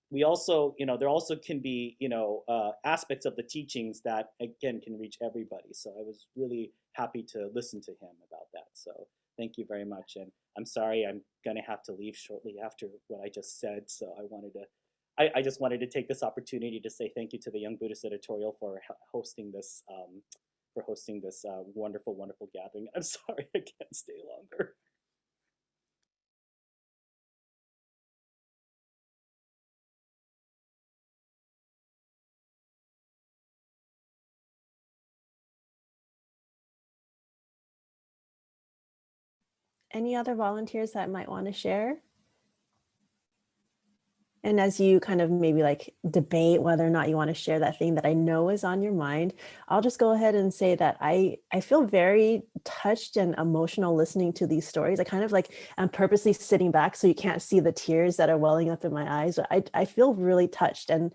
we also, there also can be, aspects of the teachings that again can reach everybody. So I was really happy to listen to him about that. So thank you very much. And I'm sorry, I'm gonna have to leave shortly after what I just said. So I just wanted to take this opportunity to say thank you to the Young Buddhist Editorial for hosting this, wonderful, wonderful gathering. I'm sorry I can't stay longer. Any other volunteers that might want to share? And as you kind of maybe like debate whether or not you want to share that thing that I know is on your mind, I'll just go ahead and say that I feel very touched and emotional listening to these stories. I kind of like I'm purposely sitting back so you can't see the tears that are welling up in my eyes. I feel really touched and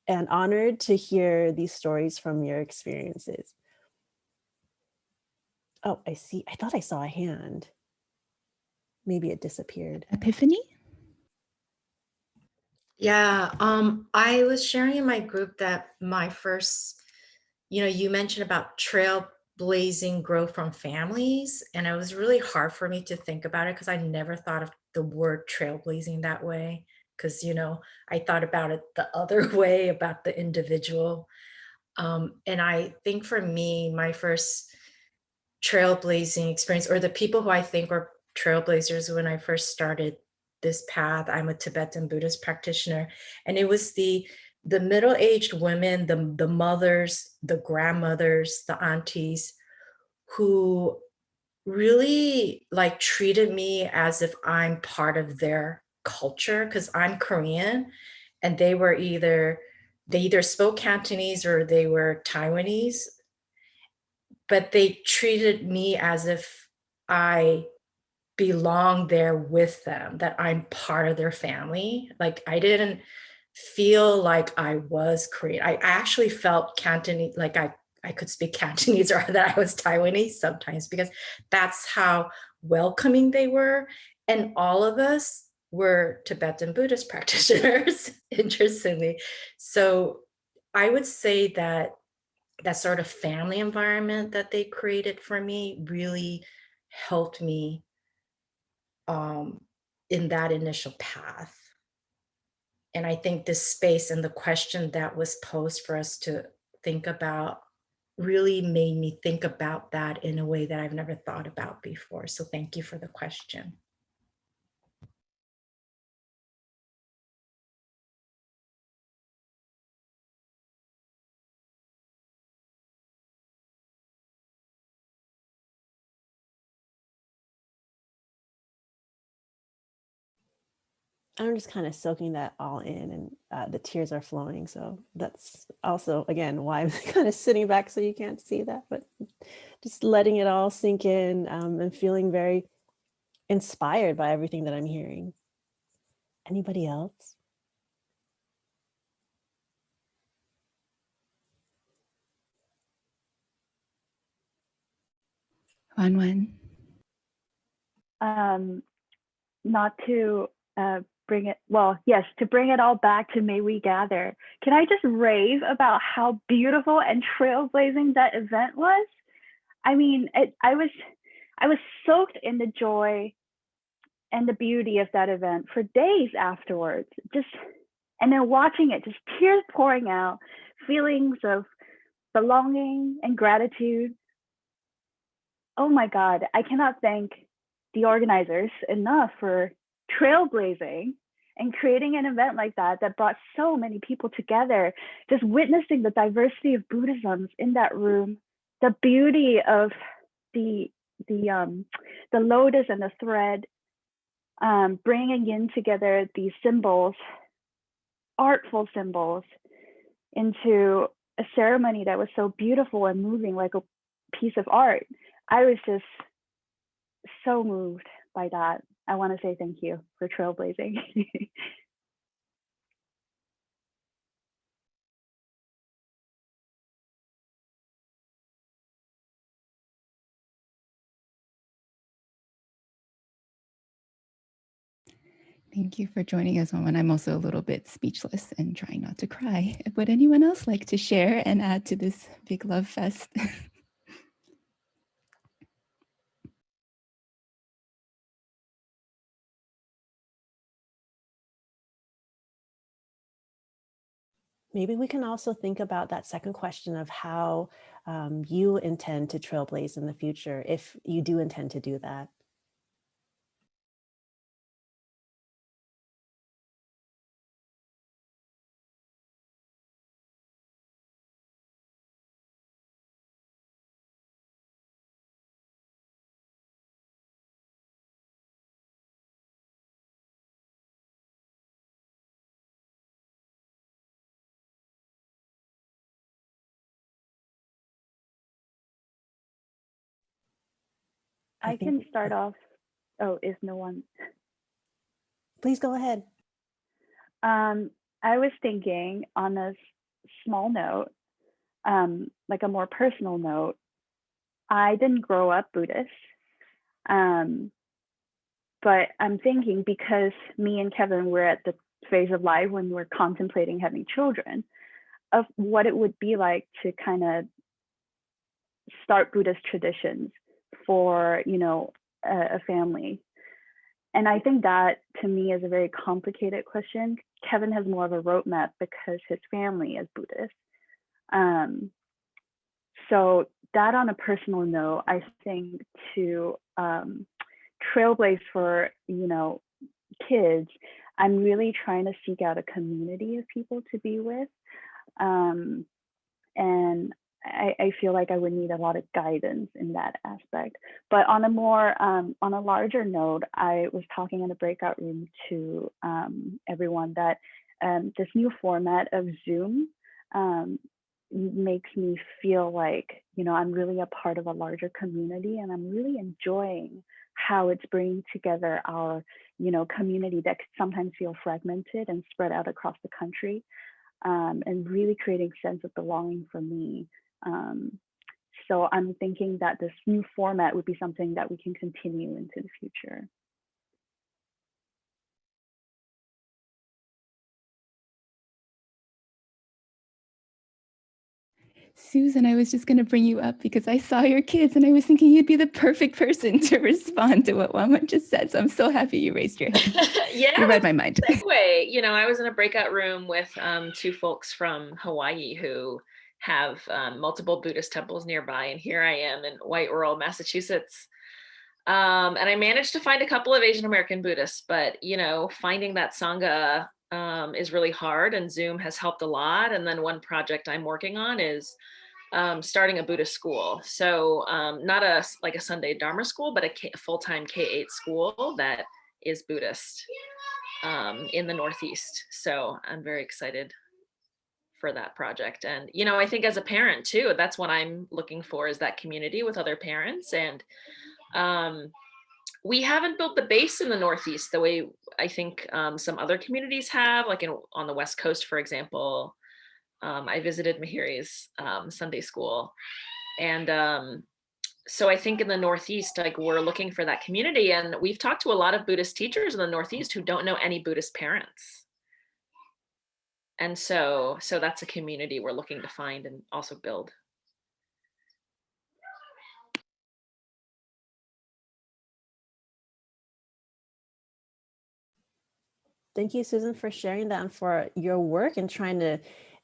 honored to hear these stories from your experiences. Oh, I see. I thought I saw a hand. Maybe it disappeared. Epiphany? Yeah, I was sharing in my group that my first, you mentioned about trailblazing grow from families, and it was really hard for me to think about it because I never thought of the word trailblazing that way, because, I thought about it the other way, about the individual. And I think for me, my first trailblazing experience, or the people who I think were trailblazers when I first started this path, I'm a Tibetan Buddhist practitioner, and it was the middle-aged women, the mothers, the grandmothers, the aunties, who really like treated me as if I'm part of their culture, because I'm Korean, and they either spoke Cantonese or they were Taiwanese, but they treated me as if I belong there with them, that I'm part of their family. Like I didn't feel like I was Korean. I actually felt Cantonese, like I could speak Cantonese, or that I was Taiwanese sometimes, because that's how welcoming they were. And all of us were Tibetan Buddhist practitioners, interestingly. So I would say that that sort of family environment that they created for me really helped me in that initial path. And I think this space and the question that was posed for us to think about really made me think about that in a way that I've never thought about before. So thank you for the question. I'm just kind of soaking that all in, and the tears are flowing. So that's also, again, why I'm kind of sitting back so you can't see that, but just letting it all sink in, and feeling very inspired by everything that I'm hearing. Anybody else? One. Not to bring it, well, yes, to bring it all back to May We Gather. Can I just rave about how beautiful and trailblazing that event was? I mean, I was soaked in the joy and the beauty of that event for days afterwards. And then watching it, just tears pouring out, feelings of belonging and gratitude. Oh my God, I cannot thank the organizers enough for trailblazing and creating an event like that brought so many people together, just witnessing the diversity of Buddhisms in that room, the beauty of the lotus and the thread, bringing in together these symbols, artful symbols, into a ceremony that was so beautiful and moving, like a piece of art. I was just so moved by that. I want to say thank you for trailblazing. Thank you for joining us, Mom. And I'm also a little bit speechless and trying not to cry. Would anyone else like to share and add to this big love fest? Maybe we can also think about that second question of how you intend to trailblaze in the future, if you do intend to do that. I can start off. Oh, is no one? Please go ahead. I was thinking on a small note, like a more personal note. I didn't grow up Buddhist, but I'm thinking, because me and Kevin were at the phase of life when we're contemplating having children, of what it would be like to kind of start Buddhist traditions for, a family. And I think that, to me, is a very complicated question. Kevin has more of a roadmap because his family is Buddhist. So that on a personal note, I think to trailblaze for, kids, I'm really trying to seek out a community of people to be with. And I feel like I would need a lot of guidance in that aspect. But on a more, on a larger note, I was talking in the breakout room to everyone that this new format of Zoom makes me feel like, I'm really a part of a larger community, and I'm really enjoying how it's bringing together our, community that could sometimes feel fragmented and spread out across the country, and really creating sense of belonging for me. So I'm thinking that this new format would be something that we can continue into the future. Susan, I was just going to bring you up because I saw your kids and I was thinking you'd be the perfect person to respond to what Waman just said. So I'm so happy you raised your hand. Yeah, you read my mind. Segue. I was in a breakout room with two folks from Hawaii who have multiple Buddhist temples nearby. And here I am in white rural Massachusetts. And I managed to find a couple of Asian American Buddhists, but, finding that Sangha is really hard, and Zoom has helped a lot. And then one project I'm working on is starting a Buddhist school. So not a Sunday Dharma school, but a full-time K-8 school that is Buddhist in the Northeast. So I'm very excited for that project. And, I think as a parent too, that's what I'm looking for, is that community with other parents. And we haven't built the base in the Northeast the way I think some other communities have, like on the West Coast, for example. I visited Mahiri's Sunday school. And so I think in the Northeast, we're looking for that community. And we've talked to a lot of Buddhist teachers in the Northeast who don't know any Buddhist parents. And so that's a community we're looking to find and also build. Thank you, Susan, for sharing that and for your work and trying to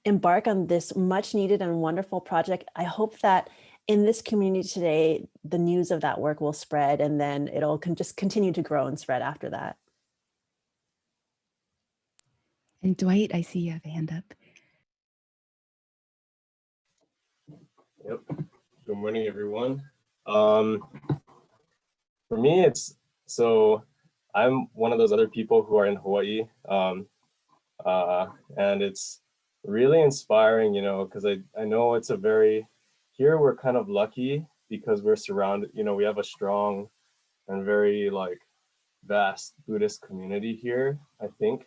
embark on this much needed and wonderful project. I hope that in this community today, the news of that work will spread, and then it'll just continue to grow and spread after that. And Dwight, I see you have a hand up. Yep. Good morning, everyone. For me, I'm one of those other people who are in Hawaii, and it's really inspiring, because I know it's here we're kind of lucky because we're surrounded, we have a strong and very vast Buddhist community here, I think.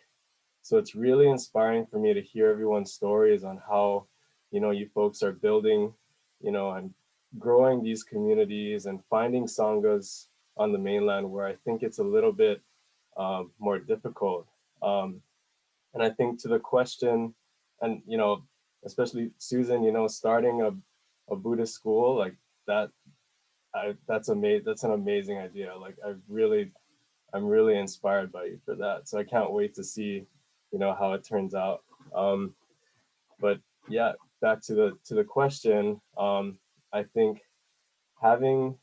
So it's really inspiring for me to hear everyone's stories on how, you folks are building, and growing these communities and finding sanghas on the mainland where I think it's a little bit more difficult. And I think to the question, and especially Susan, starting a Buddhist school like that, that's an amazing idea. I'm really inspired by you for that. So I can't wait to see, how it turns out. But yeah, back to the question. I think having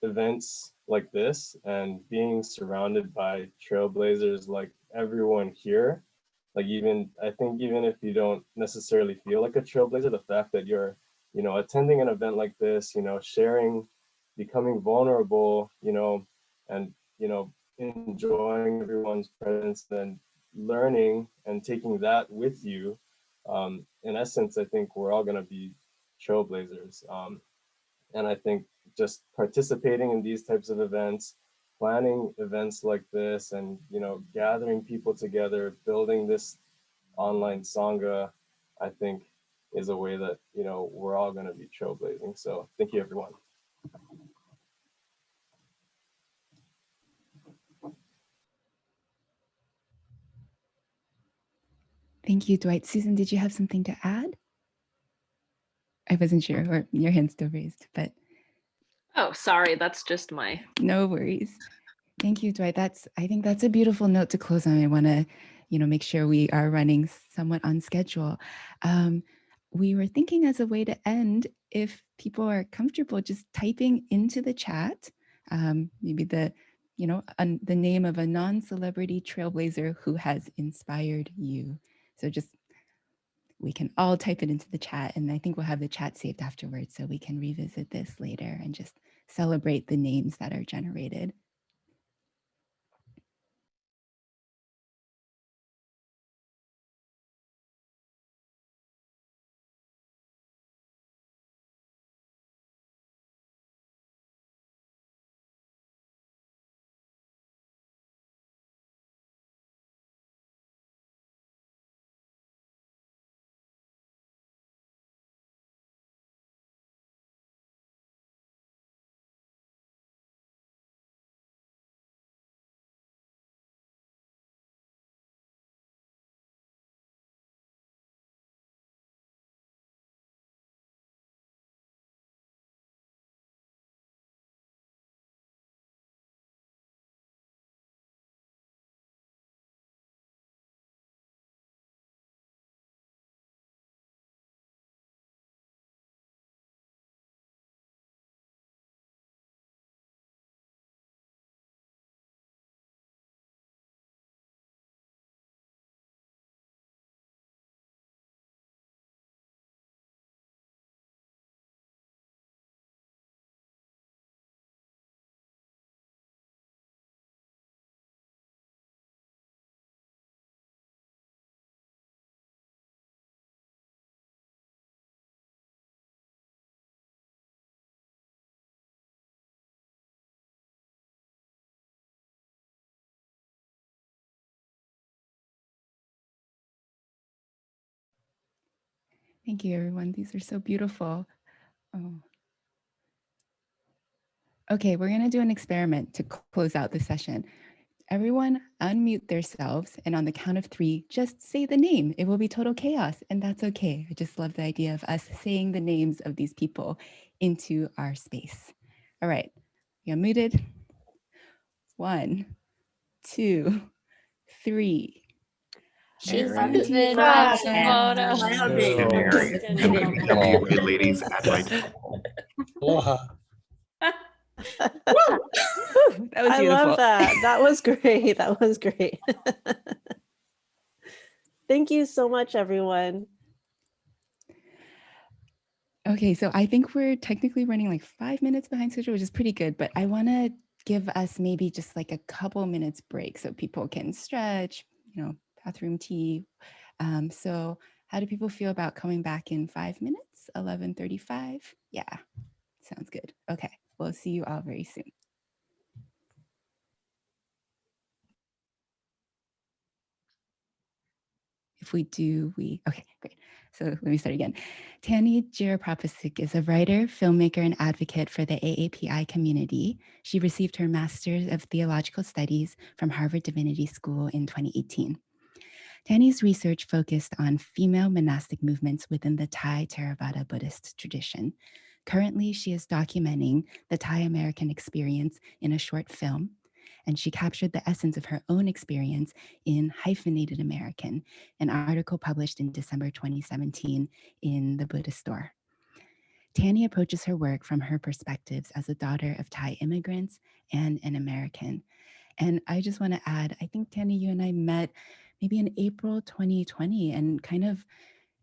events like this and being surrounded by trailblazers like everyone here, I think even if you don't necessarily feel like a trailblazer, the fact that you're, attending an event like this, sharing, becoming vulnerable, and, enjoying everyone's presence and learning and taking that with you. In essence, I think we're all going to be trailblazers. And I think just participating in these types of events, planning events like this, and gathering people together, building this online sangha, I think is a way that we're all going to be trailblazing. So thank you, everyone. Thank you, Dwight. Susan, did you have something to add? I wasn't sure, or your hand's still raised, but. Oh, sorry, that's just my. No worries. Thank you, Dwight. I think that's a beautiful note to close on. I want to, make sure we are running somewhat on schedule. we were thinking as a way to end, if people are comfortable just typing into the chat, maybe the name of a non-celebrity trailblazer who has inspired you. So just, we can all type it into the chat, and I think we'll have the chat saved afterwards so we can revisit this later and just celebrate the names that are generated. Thank you, everyone. These are so beautiful. Oh. Okay, we're going to do an experiment to close out the session. Everyone unmute themselves, and on the count of 3, just say the name. It will be total chaos, and that's okay. I just love the idea of us saying the names of these people into our space. All right, you're muted. 1, 2, 3. David Matsumoto. WW ladies at my table. That was I beautiful. love that. That was great. That was great. Thank you so much, everyone. Okay, so I think we're technically running like 5 minutes behind schedule, which is pretty good, but I want to give us maybe just like a couple minutes break so people can stretch, bathroom tea. So how do people feel about coming back in 5 minutes? 11:35? Yeah, sounds good. Okay, we'll see you all very soon. If we do, okay, great. So let me start again. Tani Jirapapasik is a writer, filmmaker, and advocate for the AAPI community. She received her Master's of Theological Studies from Harvard Divinity School in 2018. Tani's research focused on female monastic movements within the Thai Theravada Buddhist tradition. Currently, she is documenting the Thai American experience in a short film, and she captured the essence of her own experience in Hyphenated American, an article published in December 2017 in the Buddhist Store. Tani approaches her work from her perspectives as a daughter of Thai immigrants and an American. And I just want to add, I think, Tani, you and I met maybe in April 2020, and kind of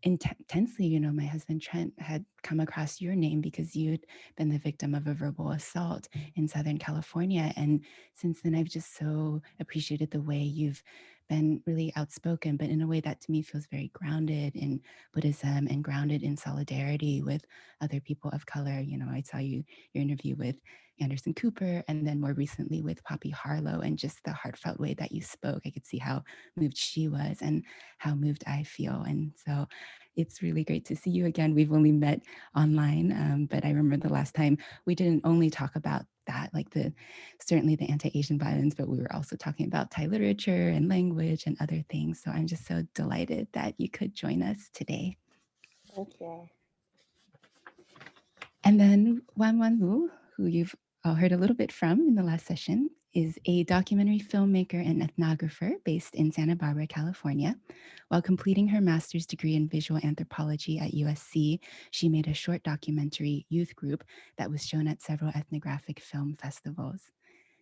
intensely, my husband Trent had come across your name because you'd been the victim of a verbal assault in Southern California. And since then, I've just so appreciated the way you've been really outspoken, but in a way that to me feels very grounded in Buddhism and grounded in solidarity with other people of color. I saw your interview with Anderson Cooper, and then more recently with Poppy Harlow, and just the heartfelt way that you spoke. I could see how moved she was and how moved I feel. And so it's really great to see you again. We've only met online, but I remember the last time we didn't only talk about that, like certainly the anti-Asian violence, but we were also talking about Thai literature and language and other things. So I'm just so delighted that you could join us today. Thank you. And then Wan Wan Wu, who you've all heard a little bit from in the last session, is a documentary filmmaker and ethnographer based in Santa Barbara, California. While completing her master's degree in visual anthropology at USC, she made a short documentary, Youth Group, that was shown at several ethnographic film festivals.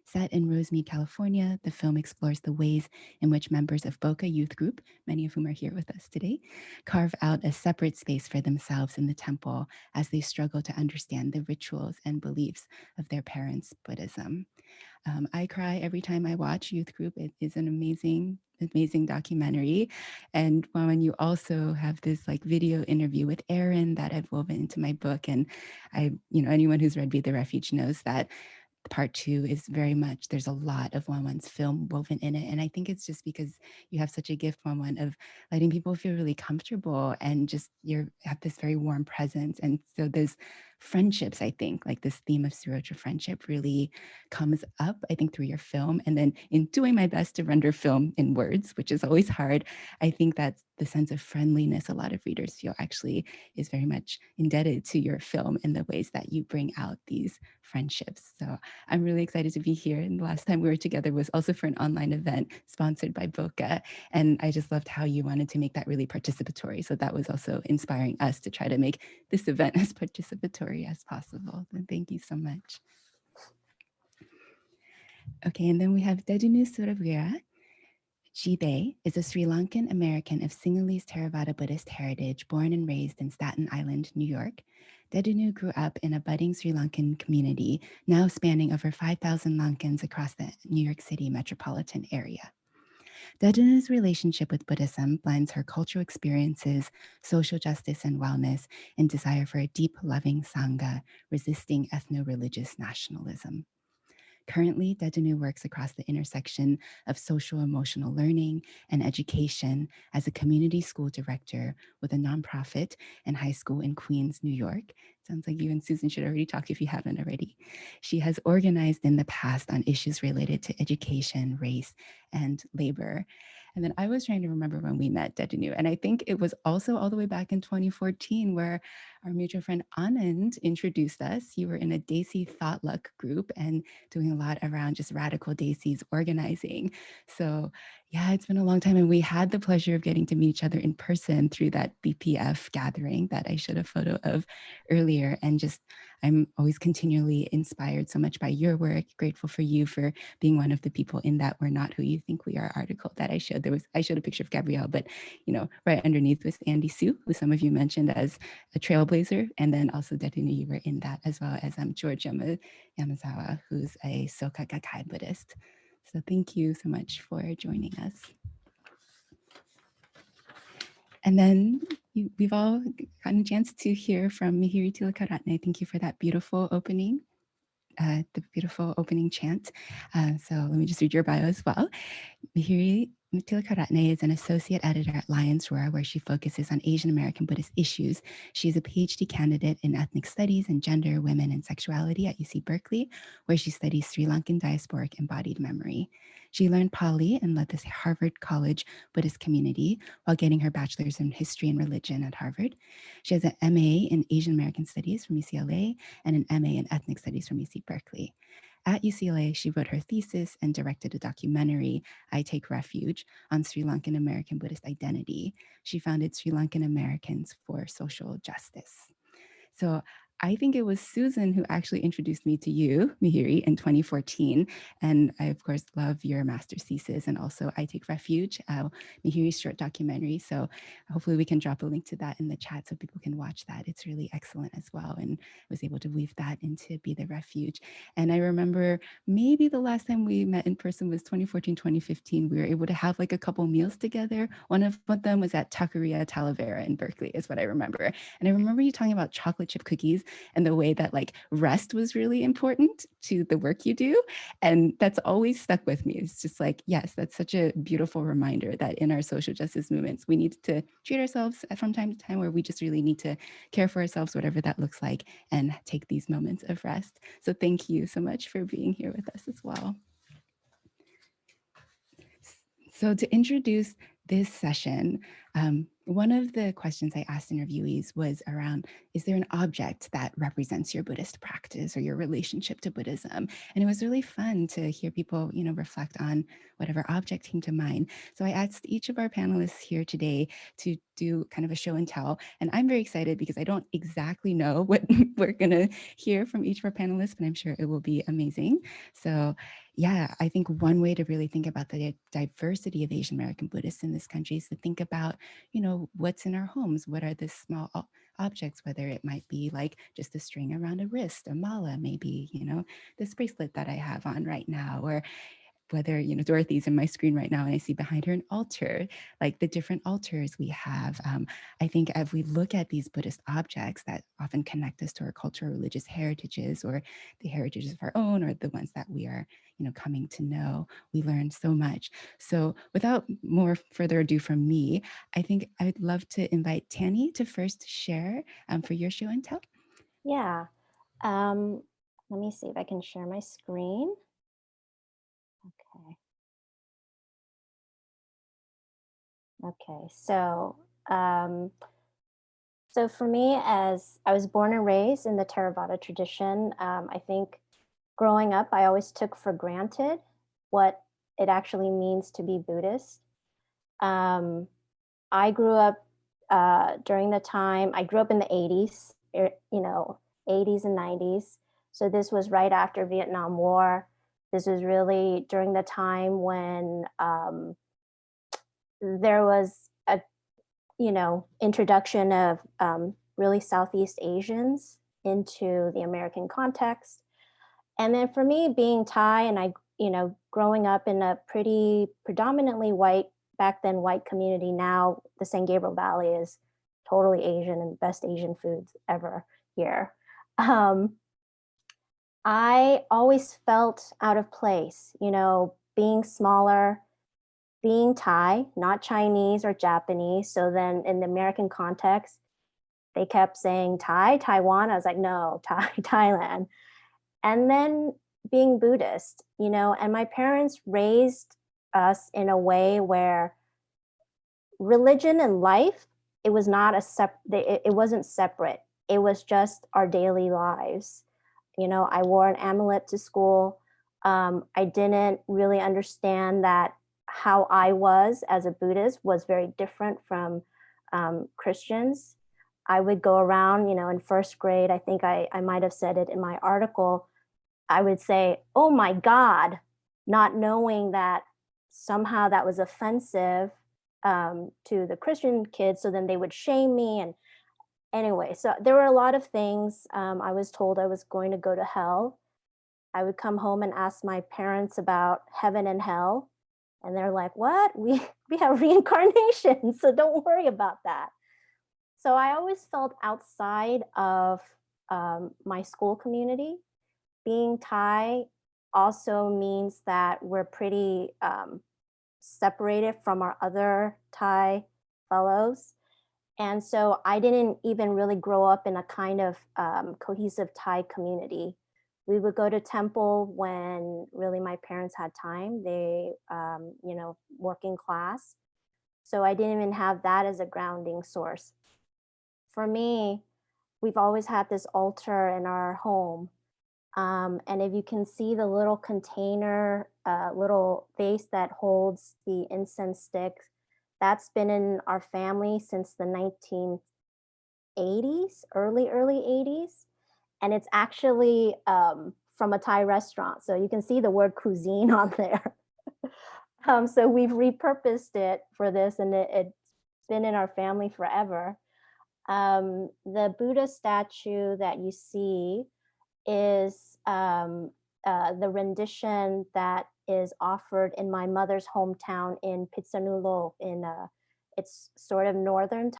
Set in Rosemead, California, the film explores the ways in which members of Boca Youth Group, many of whom are here with us today, carve out a separate space for themselves in the temple as they struggle to understand the rituals and beliefs of their parents' Buddhism. I cry every time I watch Youth Group. It is an amazing documentary. And when you also have this like video interview with Erin that I've woven into my book, and anyone who's read Be the Refuge knows that part 2 is very much, there's a lot of Wanwan's film woven in it. And I think it's just because you have such a gift, Wanwan, of letting people feel really comfortable and just you have this very warm presence. And so there's friendships, I think, like this theme of spiritual friendship really comes up, I think, through your film. And then in doing my best to render film in words, which is always hard, I think that's the sense of friendliness a lot of readers feel actually is very much indebted to your film in the ways that you bring out these friendships. So I'm really excited to be here. And the last time we were together was also for an online event sponsored by Boca. And I just loved how you wanted to make that really participatory. So that was also inspiring us to try to make this event as participatory as possible. And thank you so much. Okay, and then we have Dedunu Suravira. Jibe is a Sri Lankan American of Sinhalese Theravada Buddhist heritage, born and raised in Staten Island, New York. Dedunu grew up in a budding Sri Lankan community, now spanning over 5,000 Lankans across the New York City metropolitan area. Dedunu's relationship with Buddhism blends her cultural experiences, social justice and wellness, and desire for a deep, loving Sangha, resisting ethno-religious nationalism. Currently, Dedunu works across the intersection of social emotional learning and education as a community school director with a nonprofit and high school in Queens, New York. Sounds like you and Susan should already talk if you haven't already. She has organized in the past on issues related to education, race, and labor. And then I was trying to remember when we met Dedunu, and I think it was also all the way back in 2014 where our mutual friend Anand introduced us. You were in a Desi Thought Luck group and doing a lot around just radical Desis organizing. So yeah, it's been a long time, and we had the pleasure of getting to meet each other in person through that BPF gathering that I showed a photo of earlier. And just, I'm always continually inspired so much by your work. Grateful for you for being one of the people in that "We're Not Who You Think We Are" article that I showed. I showed a picture of Gabrielle, but right underneath was Andy Sue, who some of you mentioned as a trailblazer, and then also Dedunu, you were in that, as well as George Yamazawa, who's a Soka Gakkai Buddhist. So thank you so much for joining us. And then we've all gotten a chance to hear from Mihiri Tilakaratne. Thank you for that beautiful opening. The beautiful opening chant. So let me just read your bio as well. Mihiri Tilakaratne is an associate editor at Lions Roar, where she focuses on Asian American Buddhist issues. She is a PhD candidate in ethnic studies and gender, women, and sexuality at UC Berkeley, where she studies Sri Lankan diasporic embodied memory. She learned Pali and led the Harvard College Buddhist community while getting her bachelor's in history and religion at Harvard. She has an MA in Asian American Studies from UCLA and an MA in ethnic studies from UC Berkeley. At UCLA, she wrote her thesis and directed a documentary, I Take Refuge, on Sri Lankan American Buddhist identity. She founded Sri Lankan Americans for Social Justice. So I think it was Susan who actually introduced me to you, Mihiri, in 2014. And I, of course, love your master's thesis and also I Take Refuge, Mihiri's short documentary. So hopefully we can drop a link to that in the chat so people can watch that. It's really excellent as well. And I was able to weave that into Be the Refuge. And I remember maybe the last time we met in person was 2014, 2015. We were able to have like a couple meals together. One of them was at Taqueria Talavera in Berkeley is what I remember. And I remember you talking about chocolate chip cookies and the way that like rest was really important to the work you do. And that's always stuck with me. It's just like, yes, that's such a beautiful reminder that in our social justice movements, we need to treat ourselves from time to time where we just really need to care for ourselves, whatever that looks like, and take these moments of rest. So thank you so much for being here with us as well. So to introduce this session, One of the questions I asked interviewees was around, is there an object that represents your Buddhist practice or your relationship to Buddhism? And it was really fun to hear people, reflect on whatever object came to mind. So I asked each of our panelists here today to do kind of a show and tell. And I'm very excited because I don't exactly know what we're gonna hear from each of our panelists, but I'm sure it will be amazing. So yeah, I think one way to really think about the diversity of Asian American Buddhists in this country is to think about, what's in our homes? What are the small objects, whether it might be like just a string around a wrist, a mala, maybe, this bracelet that I have on right now, or whether, Dorothy's in my screen right now and I see behind her an altar, like the different altars we have. I think as we look at these Buddhist objects that often connect us to our cultural religious heritages or the heritages of our own or the ones that we are, coming to know, we learn so much. So without more further ado from me, I think I would love to invite Tanny to first share for your show and tell. Yeah. Let me see if I can share my screen. Okay. Okay, so for me, as I was born and raised in the Theravada tradition, I think growing up, I always took for granted what it actually means to be Buddhist. I grew up during the time, I grew up in the 80s, 80s and 90s. So this was right after Vietnam War. This was really during the time when there was a, introduction of really Southeast Asians into the American context. And then for me, being Thai and I, growing up in a pretty predominantly white, back then white community, now the San Gabriel Valley is totally Asian and best Asian foods ever here. I always felt out of place, being smaller, being Thai, not Chinese or Japanese. So then in the American context, they kept saying Thai, Taiwan. I was like, no, Thailand. And then being Buddhist, and my parents raised us in a way where religion and life, it was not it wasn't separate. It was just our daily lives. I wore an amulet to school. I didn't really understand that how I was as a Buddhist was very different from Christians. I would go around, in first grade, I think I might have said it in my article, I would say, oh my God, not knowing that somehow that was offensive to the Christian kids. So then they would shame me. And anyway, so there were a lot of things. I was told I was going to go to hell. I would come home and ask my parents about heaven and hell. And they're like, what? We have reincarnation, so don't worry about that. So I always felt outside of my school community. Being Thai also means that we're pretty separated from our other Thai fellows. And so I didn't even really grow up in a kind of cohesive Thai community. We would go to temple when really my parents had time. They, working class. So I didn't even have that as a grounding source. For me, we've always had this altar in our home. And if you can see the little container, little vase that holds the incense sticks, that's been in our family since the 1980s, early 80s. And it's actually from a Thai restaurant. So you can see the word cuisine on there. So we've repurposed it for this, and it's been in our family forever. The Buddha statue that you see is the rendition that is offered in my mother's hometown in Pitsanulo. It's sort of northern